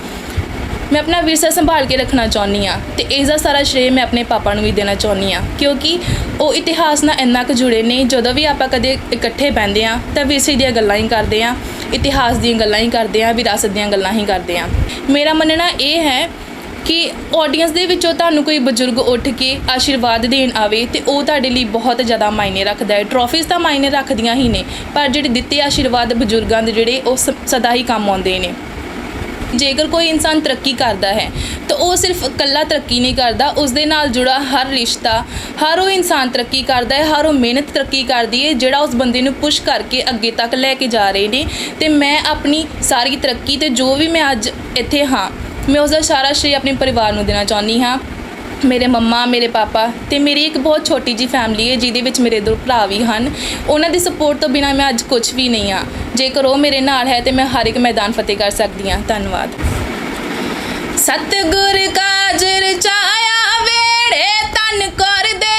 [SPEAKER 2] मैं अपना विरसा संभाल के रखना चाहती हाँ तो इसका सारा श्रेय मैं अपने पापा नूं भी देना चाहती हाँ क्योंकि वो इतिहास नाल इन्ना क जुड़े ने जदों भी आपां कदे इकट्ठे बहिंदे हाँ तो विरसे दीयां गल्लां ही करदे हाँ इतिहास दीयां गल्लां ही करदे हाँ विरासत दीयां गल्लां ही करदे हाँ मेरा मनना ये है कि ऑडियंस दे विचों तुहानूं कोई बजुर्ग उठ के आशीर्वाद देण आवे तो वो तुहाडे लई बहुत ज़्यादा मायने रखदा है ट्रॉफीज़ तां मायने रखदियां ही ने पर जिहड़े दित्ते आशीर्वाद बजुर्गां दे जिहड़े वो सदा ही काम आउंदे ने
[SPEAKER 5] ਜੇਕਰ ਕੋਈ ਇਨਸਾਨ ਤਰੱਕੀ ਕਰਦਾ ਹੈ ਤਾਂ ਉਹ ਸਿਰਫ ਇਕੱਲਾ ਤਰੱਕੀ ਨਹੀਂ ਕਰਦਾ, ਉਸ ਦੇ ਨਾਲ ਜੁੜਾ ਹਰ ਰਿਸ਼ਤਾ, ਹਰ ਉਹ ਇਨਸਾਨ ਤਰੱਕੀ ਕਰਦਾ ਹੈ, ਹਰ ਉਹ ਮਿਹਨਤ ਤਰੱਕੀ ਕਰਦੀ ਹੈ ਜਿਹੜਾ ਉਸ ਬੰਦੇ ਨੂੰ ਪੁਸ਼ ਕਰਕੇ ਅੱਗੇ ਤੱਕ ਲੈ ਕੇ ਜਾ ਰਹੇ ਨੇ। ਤੇ ਮੈਂ ਆਪਣੀ ਸਾਰੀ ਤਰੱਕੀ ਤੇ ਜੋ ਵੀ ਮੈਂ ਅੱਜ ਇੱਥੇ ਹਾਂ, ਮੈਂ ਉਸ ਦਾ ਸਾਰਾ ਸ਼੍ਰੇਅ ਆਪਣੇ ਪਰਿਵਾਰ ਨੂੰ ਦੇਣਾ ਚਾਹੁੰਦੀ ਹਾਂ। ਮੇਰੇ ਮੰਮਾ, ਮੇਰੇ ਪਾਪਾ ਤੇ ਮੇਰੀ ਇੱਕ ਬਹੁਤ ਛੋਟੀ ਜਿਹੀ ਫੈਮਿਲੀ ਹੈ ਜਿਹਦੇ ਵਿੱਚ ਮੇਰੇ 2 ਭਰਾ ਵੀ ਹਨ। ਉਹਨਾਂ ਦੀ ਸਪੋਰਟ ਤੋਂ ਬਿਨਾਂ ਮੈਂ ਅੱਜ ਕੁਝ ਵੀ ਨਹੀਂ ਹਾਂ। ਜੇਕਰ ਉਹ ਮੇਰੇ ਨਾਲ ਹੈ ਤੇ ਮੈਂ ਹਰ ਇੱਕ ਮੈਦਾਨ ਫਤਿਹ ਕਰ ਸਕਦੀ ਹਾਂ। ਧੰਨਵਾਦ। ਸਤਿਗੁਰ ਕਾਜ ਰਚਾਇਆ ਵੇੜੇ ਤਨ ਕਰ ਦੇ,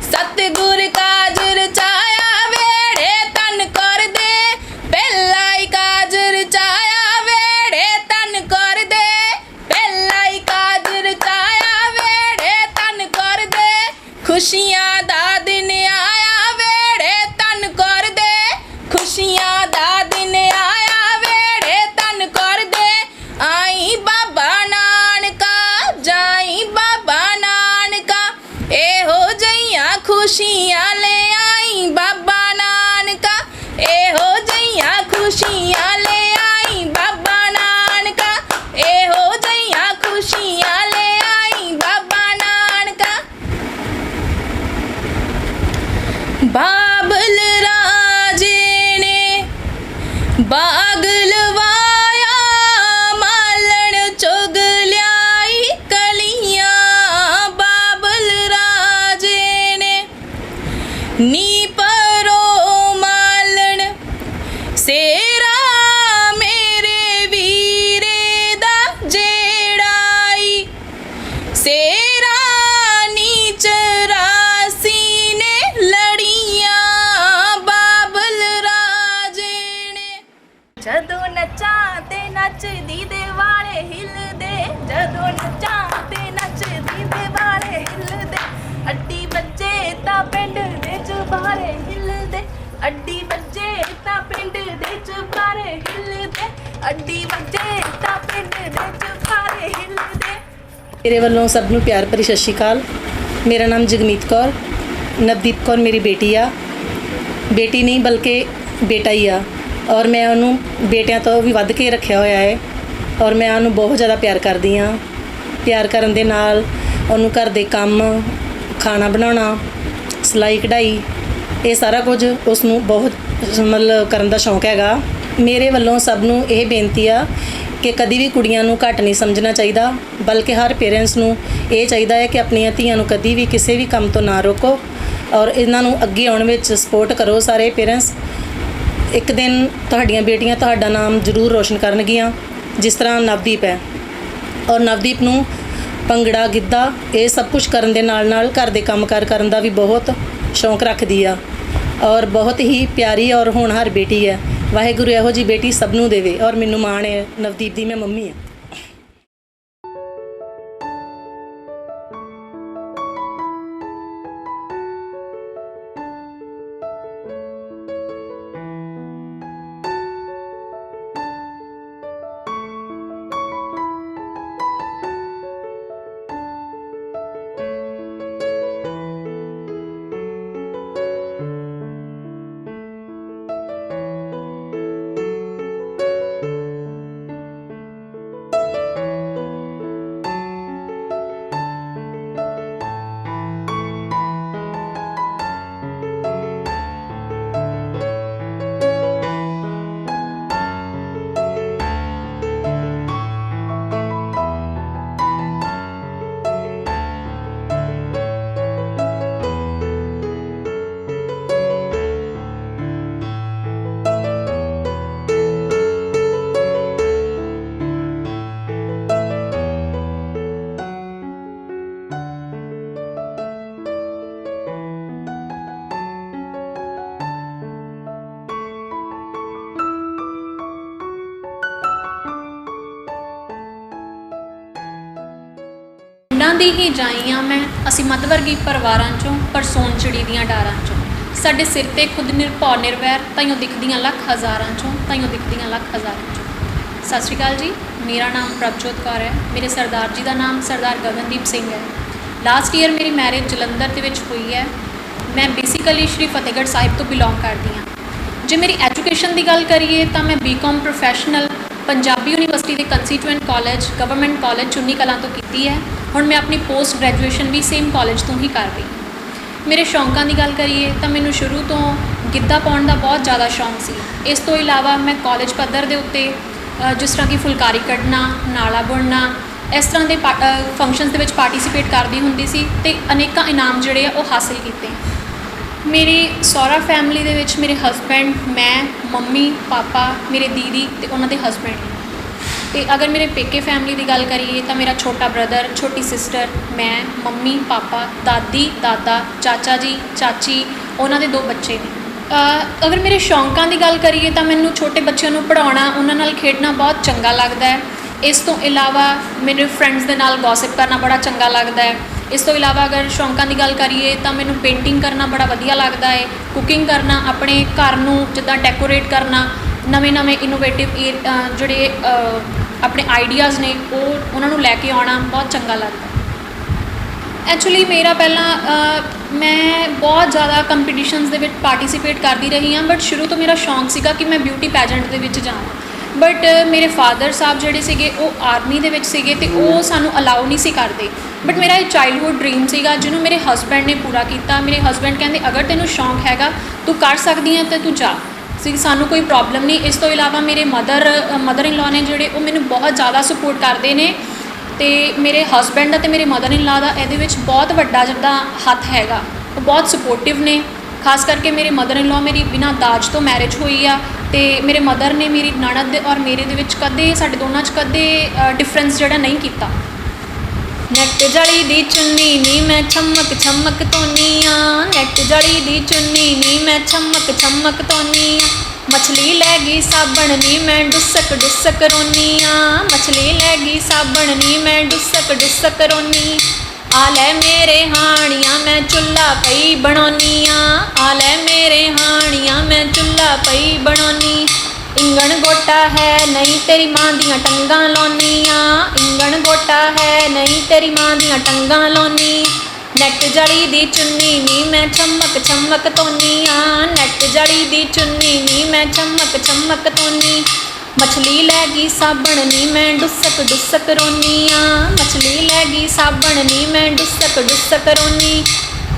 [SPEAKER 5] ਸਤਿਗੁਰ ਕਾਜ ਰਚਾਇਆ ਵੇੜੇ ਤਨ ਕਰ ਦੇ, ਪਹਿਲਾ ਹੀ ਕਾਜ ਰਚਾਇਆ ਵੇੜੇ ਤਨ ਕਰ ਦੇ, ਪਹਿਲਾ ਹੀ ਕਾਜ ਰਚਾਇਆ ਵੇੜੇ ਤਨ ਕਰ ਦੇ, ਖੁਸ਼ੀਆਂ ਦਾ ਦਿਨ ਆਇਆ ਵੇੜੇ ਤਨ ਕਰ ਦੇ, ਖੁਸ਼ੀਆਂ ਦਾ ਦਿਨ ਆਇਆ ਵੇੜੇ ਤਨ ਕਰ ਦੇ, ਆਈ ਬਾਬਾ ਨਾਨਕਾ ਜਾਈ ਬਾਬਾ ਨਾਨਕਾ, ਇਹੋ ਜਿਹੀਆਂ ਖੁਸ਼ੀਆਂ ਲੈ ਆਈ ਬਾਬਾ ਨਾਨਕਾ, ਇਹੋ ਜਿਹੀਆਂ ਖੁਸ਼ੀਆਂ ਲੈ ਆਈ ਬਾਬਾ ਨਾਨਕਾ, ਇਹੋ ਜਿਹੀਆਂ ਖੁਸ਼ੀਆਂ ਲੈ ਆਈ ਬਾਬਾ ਨਾਨਕਾ। ਬਾਬਲ ਰਾਜੇ ਨੇ ਬਾਗ ਲਵਾਇਆ, ਮਾਲਣ ਚੁਗ ਲਿਆਈ ਕਲੀਆਂ, ਬਾਬਲ ਰਾਜੇ ਨੇ ਨੀ ਪਰੋ ਮਾਲਣ ਸੇਰਾ ਮੇਰੇ ਵੀਰੇ ਦਾ ਜਿਹੜਾਈ, ਸੇਰਾ ਨੀ 84 ਨੇ ਲੜੀਆਂ, ਬਾਬਲ ਰਾਜੇ ਨੇ। ਜਦੋਂ ਨੱਚਾਂ ਤੇ ਨੱਚਦੀ ਦੇ ਵਾਲੇ ਹਿੱਲਦੇ, ਜਦੋਂ ਨੱਚਾਂ ਤੇ ਨੱਚਦੀ ਦੇ ਵਾਲੇ ਹਿੱਲਦੇ, ਅੱਡੀ ਵੱਜੇ ਤਾਂ ਪਿੰਡ ਦੇ ਚੁਬਾਰੇ ਹਿੱਲਦੇ, ਅੱਡੀ ਵੱਜੇ ਤਾਂ ਪਿੰਡ ਦੇ ਚੁਬਾਰੇ ਹਿੱਲਦੇ, ਅੱਡੀ ਵੱਜੇ ਤਾਂ ਪਿੰਡ ਦੇ ਚੁਬਾਰੇ ਹਿੱਲਦੇ।
[SPEAKER 6] ਮੇਰੇ ਵੱਲੋਂ ਸਭ ਨੂੰ ਪਿਆਰ ਭਰੀ ਸਤਿ ਸ਼੍ਰੀ ਅਕਾਲ। ਮੇਰਾ ਨਾਮ ਜਗਮੀਤ ਕੌਰ, ਨਵਦੀਪ ਕੌਰ ਮੇਰੀ ਬੇਟੀ ਆ। ਬੇਟੀ ਨਹੀਂ ਬਲਕਿ ਬੇਟਾ ਹੀ ਆ, ਔਰ ਮੈਂ ਉਹਨੂੰ ਬੇਟਿਆਂ ਤੋਂ ਵੀ ਵੱਧ ਕੇ ਰੱਖਿਆ ਹੋਇਆ ਹੈ, ਔਰ ਮੈਂ ਉਹਨੂੰ ਬਹੁਤ ਜ਼ਿਆਦਾ ਪਿਆਰ ਕਰਦੀ ਹਾਂ। ਪਿਆਰ ਕਰਨ ਦੇ ਨਾਲ ਉਹਨੂੰ ਘਰ ਦੇ ਕੰਮ, ਖਾਣਾ ਬਣਾਉਣਾ, ਸਿਲਾਈ ਕਢਾਈ, ਇਹ ਸਾਰਾ ਕੁਝ ਉਸ ਨੂੰ ਬਹੁਤ ਮਤਲਬ ਕਰਨ ਦਾ ਸ਼ੌਂਕ ਹੈਗਾ। ਮੇਰੇ ਵੱਲੋਂ ਸਭ ਨੂੰ ਇਹ ਬੇਨਤੀ ਆ ਕਿ ਕਦੀ ਵੀ ਕੁੜੀਆਂ ਨੂੰ ਘੱਟ ਨਹੀਂ ਸਮਝਣਾ ਚਾਹੀਦਾ, ਬਲਕਿ ਹਰ ਪੇਰੈਂਟਸ ਨੂੰ ਇਹ ਚਾਹੀਦਾ ਹੈ ਕਿ ਆਪਣੀਆਂ ਧੀਆਂ ਨੂੰ ਕਦੀ ਵੀ ਕਿਸੇ ਵੀ ਕੰਮ ਤੋਂ ਨਾ ਰੋਕੋ, ਔਰ ਇਹਨਾਂ ਨੂੰ ਅੱਗੇ ਆਉਣ ਵਿੱਚ ਸਪੋਰਟ ਕਰੋ। ਸਾਰੇ ਪੇਰੈਂਟਸ, ਇੱਕ ਦਿਨ ਤੁਹਾਡੀਆਂ ਬੇਟੀਆਂ ਤੁਹਾਡਾ ਨਾਮ ਜ਼ਰੂਰ ਰੋਸ਼ਨ ਕਰਨਗੀਆਂ, ਜਿਸ ਤਰ੍ਹਾਂ ਨਵਦੀਪ ਹੈ। ਔਰ ਨਵਦੀਪ ਨੂੰ ਭੰਗੜਾ, ਗਿੱਧਾ, ਇਹ ਸਭ ਕੁਝ ਕਰਨ ਦੇ ਨਾਲ ਨਾਲ ਘਰ ਦੇ ਕੰਮਕਾਰ ਕਰਨ ਦਾ ਵੀ ਬਹੁਤ ਸ਼ੌਂਕ ਰੱਖਦੀ ਆ, ਔਰ ਬਹੁਤ ਹੀ ਪਿਆਰੀ ਔਰ ਹੋਣਹਾਰ ਬੇਟੀ ਹੈ। ਵਾਹਿਗੁਰੂ ਇਹੋ ਜਿਹੀ ਬੇਟੀ ਸਭ ਨੂੰ ਦੇਵੇ, ਔਰ ਮੈਨੂੰ ਮਾਣ ਹੈ ਨਵਦੀਪ ਦੀ ਮੈਂ ਮੰਮੀ ਹਾਂ।
[SPEAKER 7] ਪਿੰਡਾਂ ਦੀ ਹੀ ਜਾਈ ਹਾਂ ਮੈਂ, ਅਸੀਂ ਮੱਧ ਵਰਗੀ ਪਰਿਵਾਰਾਂ 'ਚੋਂ, ਪਰ ਸੌਣ ਚਿੜੀ ਦੀਆਂ ਡਾਰਾਂ 'ਚੋਂ। ਸਾਡੇ ਸਿਰ ਤੇ ਖੁਦ ਨਿਰਭਉ ਨਿਰਵੈਰ, ਤਾਈਓ ਦਿਖਦੀਆਂ ਲੱਖ ਹਜ਼ਾਰਾਂ 'ਚੋਂ, ਤਾਈਓ ਦਿਖਦੀਆਂ ਲੱਖ ਹਜ਼ਾਰਾਂ 'ਚੋਂ। ਸਤਿ ਸ਼੍ਰੀ ਅਕਾਲ ਜੀ, ਮੇਰਾ ਨਾਮ ਪ੍ਰਭਜੋਤ ਕੌਰ ਹੈ। ਮੇਰੇ ਸਰਦਾਰ ਜੀ ਦਾ ਨਾਮ ਸਰਦਾਰ ਗਗਨਦੀਪ ਸਿੰਘ ਹੈ। ਲਾਸਟ ਈਅਰ ਮੇਰੀ ਮੈਰਿਜ ਜਲੰਧਰ ਦੇ ਵਿੱਚ ਹੋਈ ਹੈ। ਮੈਂ ਬੇਸਿਕਲੀ ਸ਼੍ਰੀ ਫਤਿਹਗੜ੍ਹ ਸਾਹਿਬ ਤੋਂ ਬਿਲੋਂਗ ਕਰਦੀ ਹਾਂ। ਜੇ ਮੇਰੀ ਐਜੂਕੇਸ਼ਨ ਦੀ ਗੱਲ ਕਰੀਏ ਤਾਂ ਮੈਂ ਬੀਕਾਮ ਪ੍ਰੋਫੈਸ਼ਨਲ ਪੰਜਾਬੀ ਯੂਨੀਵਰਸਿਟੀ ਦੇ ਕੰਸਟੀਟਿਊਐਂਟ ਕਾਲਜ ਗਵਰਨਮੈਂਟ ਕਾਲਜ ਚੁੰਨੀ ਕਲਾਂ ਤੋਂ ਕੀਤੀ ਹੈ। ਹੁਣ ਮੈਂ ਆਪਣੀ ਪੋਸਟ ਗ੍ਰੈਜੂਏਸ਼ਨ ਵੀ ਸੇਮ ਕਾਲਜ ਤੋਂ ਹੀ ਕਰ ਰਹੀ। ਮੇਰੇ ਸ਼ੌਂਕਾਂ ਦੀ ਗੱਲ ਕਰੀਏ ਤਾਂ ਮੈਨੂੰ ਸ਼ੁਰੂ ਤੋਂ ਗਿੱਧਾ ਪਾਉਣ ਦਾ ਬਹੁਤ ਜ਼ਿਆਦਾ ਸ਼ੌਂਕ ਸੀ। ਇਸ ਤੋਂ ਇਲਾਵਾ ਮੈਂ ਕਾਲਜ ਪੱਧਰ ਦੇ ਉੱਤੇ ਜਿਸ ਤਰ੍ਹਾਂ ਕਿ ਫੁਲਕਾਰੀ ਕੱਢਣਾ, ਨਾਲਾ ਬੁਣਨਾ, ਇਸ ਤਰ੍ਹਾਂ ਦੇ ਫੰਕਸ਼ਨਸ ਦੇ ਵਿੱਚ ਪਾਰਟੀਸਿਪੇਟ ਕਰਦੀ ਹੁੰਦੀ ਸੀ ਅਤੇ ਅਨੇਕਾਂ ਇਨਾਮ ਜਿਹੜੇ ਆ ਉਹ ਹਾਸਿਲ ਕੀਤੇ। ਮੇਰੀ ਸਹੁਰਾ ਫੈਮਿਲੀ ਦੇ ਵਿੱਚ ਮੇਰੇ ਹਸਬੈਂਡ, ਮੈਂ, ਮੰਮੀ, ਪਾਪਾ, ਮੇਰੇ ਦੀਦੀ ਅਤੇ ਉਹਨਾਂ ਦੇ ਹਸਬੈਂਡ। ਅਤੇ ਅਗਰ ਮੇਰੇ ਪੇਕੇ ਫੈਮਿਲੀ ਦੀ ਗੱਲ ਕਰੀਏ ਤਾਂ ਮੇਰਾ ਛੋਟਾ ਬ੍ਰਦਰ, ਛੋਟੀ ਸਿਸਟਰ, ਮੈਂ, ਮੰਮੀ, ਪਾਪਾ, ਦਾਦੀ, ਦਾਦਾ, ਚਾਚਾ ਜੀ, ਚਾਚੀ, ਉਹਨਾਂ ਦੇ 2 ਬੱਚੇ ਨੇ। ਅਗਰ ਮੇਰੇ ਸ਼ੌਂਕਾਂ ਦੀ ਗੱਲ ਕਰੀਏ ਤਾਂ ਮੈਨੂੰ ਛੋਟੇ ਬੱਚਿਆਂ ਨੂੰ ਪੜ੍ਹਾਉਣਾ, ਉਹਨਾਂ ਨਾਲ ਖੇਡਣਾ ਬਹੁਤ ਚੰਗਾ ਲੱਗਦਾ ਹੈ। ਇਸ ਤੋਂ ਇਲਾਵਾ ਮੇਰੇ ਫਰੈਂਡਸ ਦੇ ਨਾਲ ਗੌਸਿਪ ਕਰਨਾ ਬੜਾ ਚੰਗਾ ਲੱਗਦਾ ਹੈ। ਇਸ ਤੋਂ ਇਲਾਵਾ ਅਗਰ ਸ਼ੌਂਕਾਂ ਦੀ ਗੱਲ ਕਰੀਏ ਤਾਂ ਮੈਨੂੰ ਪੇਂਟਿੰਗ ਕਰਨਾ ਬੜਾ ਵਧੀਆ ਲੱਗਦਾ ਹੈ। ਕੁਕਿੰਗ ਕਰਨਾ, ਆਪਣੇ ਘਰ ਨੂੰ ਜਿੱਦਾਂ ਡੈਕੋਰੇਟ ਕਰਨਾ, ਨਵੇਂ ਇਨੋਵੇਟਿਵ ਜਿਹੜੇ ਆਪਣੇ ਆਈਡੀਆਜ਼ ਨੇ ਉਹਨਾਂ ਨੂੰ ਲੈ ਕੇ ਆਉਣਾ ਬਹੁਤ ਚੰਗਾ ਲੱਗਦਾ। ਐਕਚੁਅਲੀ ਮੇਰਾ ਪਹਿਲਾਂ ਮੈਂ ਬਹੁਤ ਜ਼ਿਆਦਾ ਕੰਪੀਟੀਸ਼ਨਸ ਦੇ ਵਿੱਚ ਪਾਰਟੀਸਿਪੇਟ ਕਰਦੀ ਰਹੀ ਹਾਂ, ਬਟ ਸ਼ੁਰੂ ਤੋਂ ਮੇਰਾ ਸ਼ੌਂਕ ਸੀਗਾ ਕਿ ਮੈਂ ਬਿਊਟੀ ਪੈਜੈਂਟ ਦੇ ਵਿੱਚ ਜਾਵਾਂ। ਬਟ ਮੇਰੇ ਫਾਦਰ ਸਾਹਿਬ ਜਿਹੜੇ ਸੀਗੇ ਉਹ ਆਰਮੀ ਦੇ ਵਿੱਚ ਸੀਗੇ ਅਤੇ ਉਹ ਸਾਨੂੰ ਅਲਾਉ ਨਹੀਂ ਸੀ ਕਰਦੇ। ਬਟ ਮੇਰਾ ਇਹ ਚਾਈਲਡਹੁੱਡ ਡਰੀਮ ਸੀਗਾ ਜਿਹਨੂੰ ਮੇਰੇ ਹਸਬੈਂਡ ਨੇ ਪੂਰਾ ਕੀਤਾ। ਮੇਰੇ ਹਸਬੈਂਡ ਕਹਿੰਦੇ ਅਗਰ ਤੈਨੂੰ ਸ਼ੌਂਕ ਹੈਗਾ, ਤੂੰ ਕਰ ਸਕਦੀ ਹੈ ਤਾਂ ਤੂੰ ਜਾ, ਸਾਨੂੰ ਕੋਈ ਪ੍ਰੋਬਲਮ ਨਹੀਂ। ਇਸ ਤੋਂ ਇਲਾਵਾ ਮੇਰੇ ਮਦਰ ਇਨ ਲਾਅ ਨੇ ਜਿਹੜੇ ਉਹ ਮੈਨੂੰ ਬਹੁਤ ਜ਼ਿਆਦਾ ਸਪੋਰਟ ਕਰਦੇ ਨੇ ਅਤੇ ਮੇਰੇ ਹਸਬੈਂਡ ਦਾ ਅਤੇ ਮੇਰੇ ਮਦਰ ਇਨ ਲਾਅ ਦਾ ਇਹਦੇ ਵਿੱਚ ਬਹੁਤ ਵੱਡਾ ਜਿੱਦਾਂ ਹੱਥ ਹੈਗਾ। ਉਹ ਬਹੁਤ ਸਪੋਰਟਿਵ ਨੇ। ਖਾਸ ਕਰਕੇ ਮੇਰੇ ਮਦਰ ਇਨ ਲਾਅ ਮੇਰੀ ਬਿਨਾਂ ਦਾਜ ਤੋਂ ਮੈਰਿਜ ਹੋਈ ਆ ਅਤੇ ਮੇਰੇ ਮਦਰ ਨੇ ਮੇਰੀ ਨਣਦ ਦੇ ਔਰ ਮੇਰੇ ਦੇ ਵਿੱਚ ਕਦੇ, ਸਾਡੇ ਦੋਨਾਂ 'ਚ ਕਦੇ ਡਿਫਰੈਂਸ ਜਿਹੜਾ ਨਹੀਂ ਕੀਤਾ। ਨੈੱਟ ਜਾਲੀ ਦੀ ਚੁੰਨੀ ਨੀ ਮੈਂ ਛਮਕ ਛਮਕ ਧੋਨੀ ਆ, ਨੈੱਟ ਜਾਲੀ ਦੀ ਚੁੰਨੀ ਨੀ ਮੈਂ ਛਮਕ ਛਮਕ ਧੋਨੀ ਆ, ਮਛਲੀ ਲੈ ਗਈ ਸਾਬਣ ਨੀ ਮੈਂ ਡੁਸਕ ਡੁਸਕ ਰੋਨੀ ਆ, ਮਛਲੀ ਲੈ ਗਈ ਸਾਬਣ ਨੀ ਮੈਂ ਡੁਸਕ ਡੁਸਕ ਰੋਨੀ। ਆ ਲੈ ਮੇਰੇ ਹਾਣੀਆਂ ਮੈਂ ਚੁੱਲ੍ਹਾ ਪਈ ਬਣਾਉਨੀ ਆ, ਆ ਲੈ ਮੇਰੇ ਹਾਣੀਆਂ ਮੈਂ ਚੁੱਲ੍ਹਾ ਪਈ ਬਣਾਉਨੀ। ਇੰਗਣ ਗੋਟਾ ਹੈ ਨਹੀਂ ਤੇਰੀ ਮਾਂ ਦੀਆਂ ਟੰਗਾਂ ਲਾਉਨੀ ਆ, ਇੰਗਣ ਗੋਟਾ ਹੈ ਨਹੀਂ ਤੇਰੀ ਮਾਂ ਦੀਆਂ ਟੰਗਾਂ ਲਾਉਨੀ। ਨੈੱਟ ਜਾਲੀ ਦੀ ਚੁੰਨੀ ਨੀ ਮੈਂ ਛਮਕ ਛਮਕ ਧੋਨੀ ਆ, ਨੈੱਟ ਜਾਲੀ ਦੀ ਚੁੰਨੀ ਨੀ ਮੈਂ ਛਮਕ ਛਮਕ ਧੋਨੀ। ਮਛਲੀ ਲੈ ਗਈ ਸਾਬਣ ਨੀ ਮੈਂ ਡੁਸਕ ਡੁਸਕ ਰੋਨੀ ਆ, ਮਛਲੀ ਲੈ ਗਈ ਸਾਬਣ ਨੀ ਮੈਂ ਡੁਸਕ ਡੁਸਕ ਰੋਨੀ।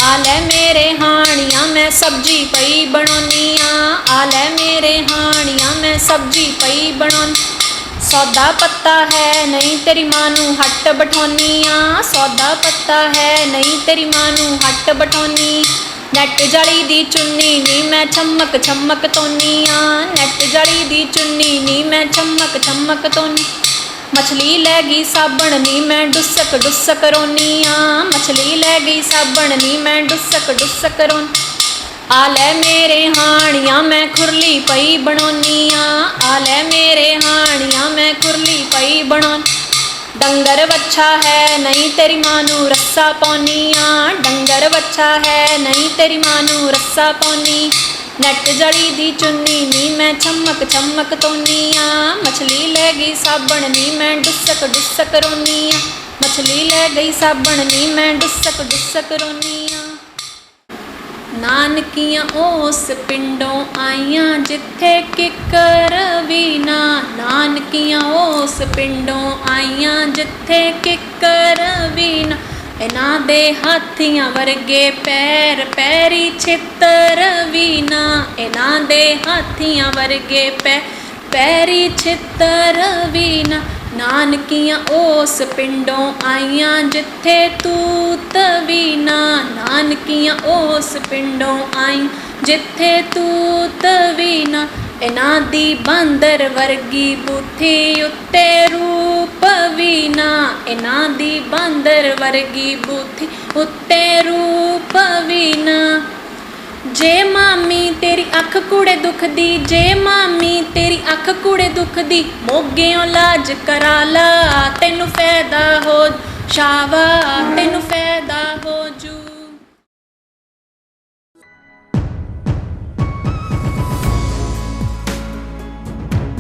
[SPEAKER 7] ਆ ਲੈ ਮੇਰੇ ਹਾਣੀਆਂ ਮੈਂ ਸਬਜ਼ੀ ਪਈ ਬਣਾਉਨੀ ਆ, ਆ ਲੈ ਮੇਰੇ ਹਾਣੀਆਂ ਮੈਂ ਸਬਜ਼ੀ ਪਈ ਬਣਾਉਨੀ। ਸੌਦਾ ਪੱਤਾ ਹੈ ਨਹੀਂ ਤੇਰੀ ਮਾਂ ਨੂੰ ਹੱਟ ਬਿਠਾਉਨੀ ਆ, ਸੌਦਾ ਪੱਤਾ ਹੈ ਨਹੀਂ ਤੇਰੀ ਮਾਂ ਨੂੰ ਹੱਟ ਬਿਠਾਉਨੀ। ਨੈੱਟ ਜਾਲੀ ਦੀ ਚੁੰਨੀ ਨੀ ਮੈਂ ਛਮਕ ਛਮਕ ਧੋਨੀ ਆ, ਨੈੱਟ ਜਾਲੀ ਦੀ ਚੁੰਨੀ ਨੀ ਮੈਂ ਛਮਕ ਛਮਕ ਧੋਨੀ। ਮਛਲੀ ਲੈ ਗਈ ਸਾਬਣ ਨੀ ਮੈਂ ਡੁਸਕ ਡੁਸਕ ਰੋਨੀ ਆ, ਮਛਲੀ ਲੈ ਗਈ ਸਾਬਣ ਨੀ ਮੈਂ ਡੁਸਕ ਡੁਸਕ ਰੋਨੀ। ਆ ਲੈ ਮੇਰੇ ਹਾਣੀਆਂ ਮੈਂ ਖੁਰਲੀ ਪਈ ਬਣਾਉਨੀ ਆ, ਆ ਲੈ ਮੇਰੇ ਹਾਣੀਆਂ ਮੈਂ ਖੁਰਲੀ ਪਈ ਬਣਾਉਨੀ। ਡੰਗਰ ਵੱਛਾ ਹੈ ਨਹੀਂ ਤੇਰੀ ਮਾਂ ਨੂੰ ਰੱਸਾ ਪਾਉਨੀ ਆ, ਡੰਗਰ ਵੱਛਾ ਹੈ ਨਹੀਂ ਤੇਰੀ ਮਾਂ ਨੂੰ ਰੱਸਾ ਪਾਉਨੀ। ਨੈੱਟ ਜਾਲੀ ਦੀ ਚੁੰਨੀ ਨੀ ਮੈਂ ਛਮਕ ਛਮਕ ਧੋਨੀ ਆ, ਮਛਲੀ ਲੈ ਗਈ ਸਾਬਣ ਨੀ ਮੈਂ ਡੁਸਕ ਡੁਸਕ ਰੋਨੀ ਆ, ਮਛਲੀ ਲੈ ਗਈ ਸਾਬਣ ਨੀ ਮੈਂ ਡੁਸਕ ਡੁਸਕ ਰੋਨੀ ਆ। ਨਾਨਕੀਆਂ ਉਸ ਪਿੰਡੋਂ ਆਈਆਂ ਜਿੱਥੇ ਕਿੱਕਰ ਵੀ ਨਾ, ਨਾਨਕੀਆਂ ਉਸ ਪਿੰਡੋਂ ਆਈਆਂ ਜਿੱਥੇ ਕਿੱਕਰ ਵੀ ਨਾ। ਇਹਨਾਂ ਦੇ ਹਾਥੀਆਂ ਵਰਗੇ ਪੈਰ ਪੈਰੀ ਛਿੱਤਰ ਵੀ ਨਾ, ਇਹਨਾਂ ਦੇ ਹਾਥੀਆਂ ਵਰਗੇ ਪੈਰੀ ਛਿੱਤਰ ਵੀ ਨਾ। ਨਾਨਕੀਆਂ ਉਸ ਪਿੰਡੋਂ ਆਈਆਂ ਜਿੱਥੇ ਤੂਤ ਵੀ ਨਾ, ਨਾਨਕੀਆਂ ਉਸ ਪਿੰਡੋਂ ਆਈ ਜਿੱਥੇ ਤੂਤ ਵੀ ਨਾ। ਇਹਨਾਂ ਦੀ ਬਾਂਦਰ ਵਰਗੀ ਬੂਥੀ ਉੱਤੇ ਰੂਪ ਵੀ ਨਾ, ਇਹਨਾਂ ਦੀ ਬਾਂਦਰ ਵਰਗੀ ਬੂਥੀ ਉੱਤੇ ਰੂਪ ਵੀ ਨਾ। ਜੇ ਮਾਮੀ ਤੇਰੀ ਅੱਖ ਕੁੜੇ ਦੁਖਦੀ, ਜੇ ਮਾਮੀ ਤੇਰੀ ਅੱਖ ਕੁੜੇ ਦੁਖਦੀ, ਮੋਗਿਓਂ ਲਾਜ ਕਰਾ ਲਾ ਤੈਨੂੰ ਫਾਇਦਾ ਹੋ ਸ਼ਾਵਾ, ਤੈਨੂੰ ਫਾਇਦਾ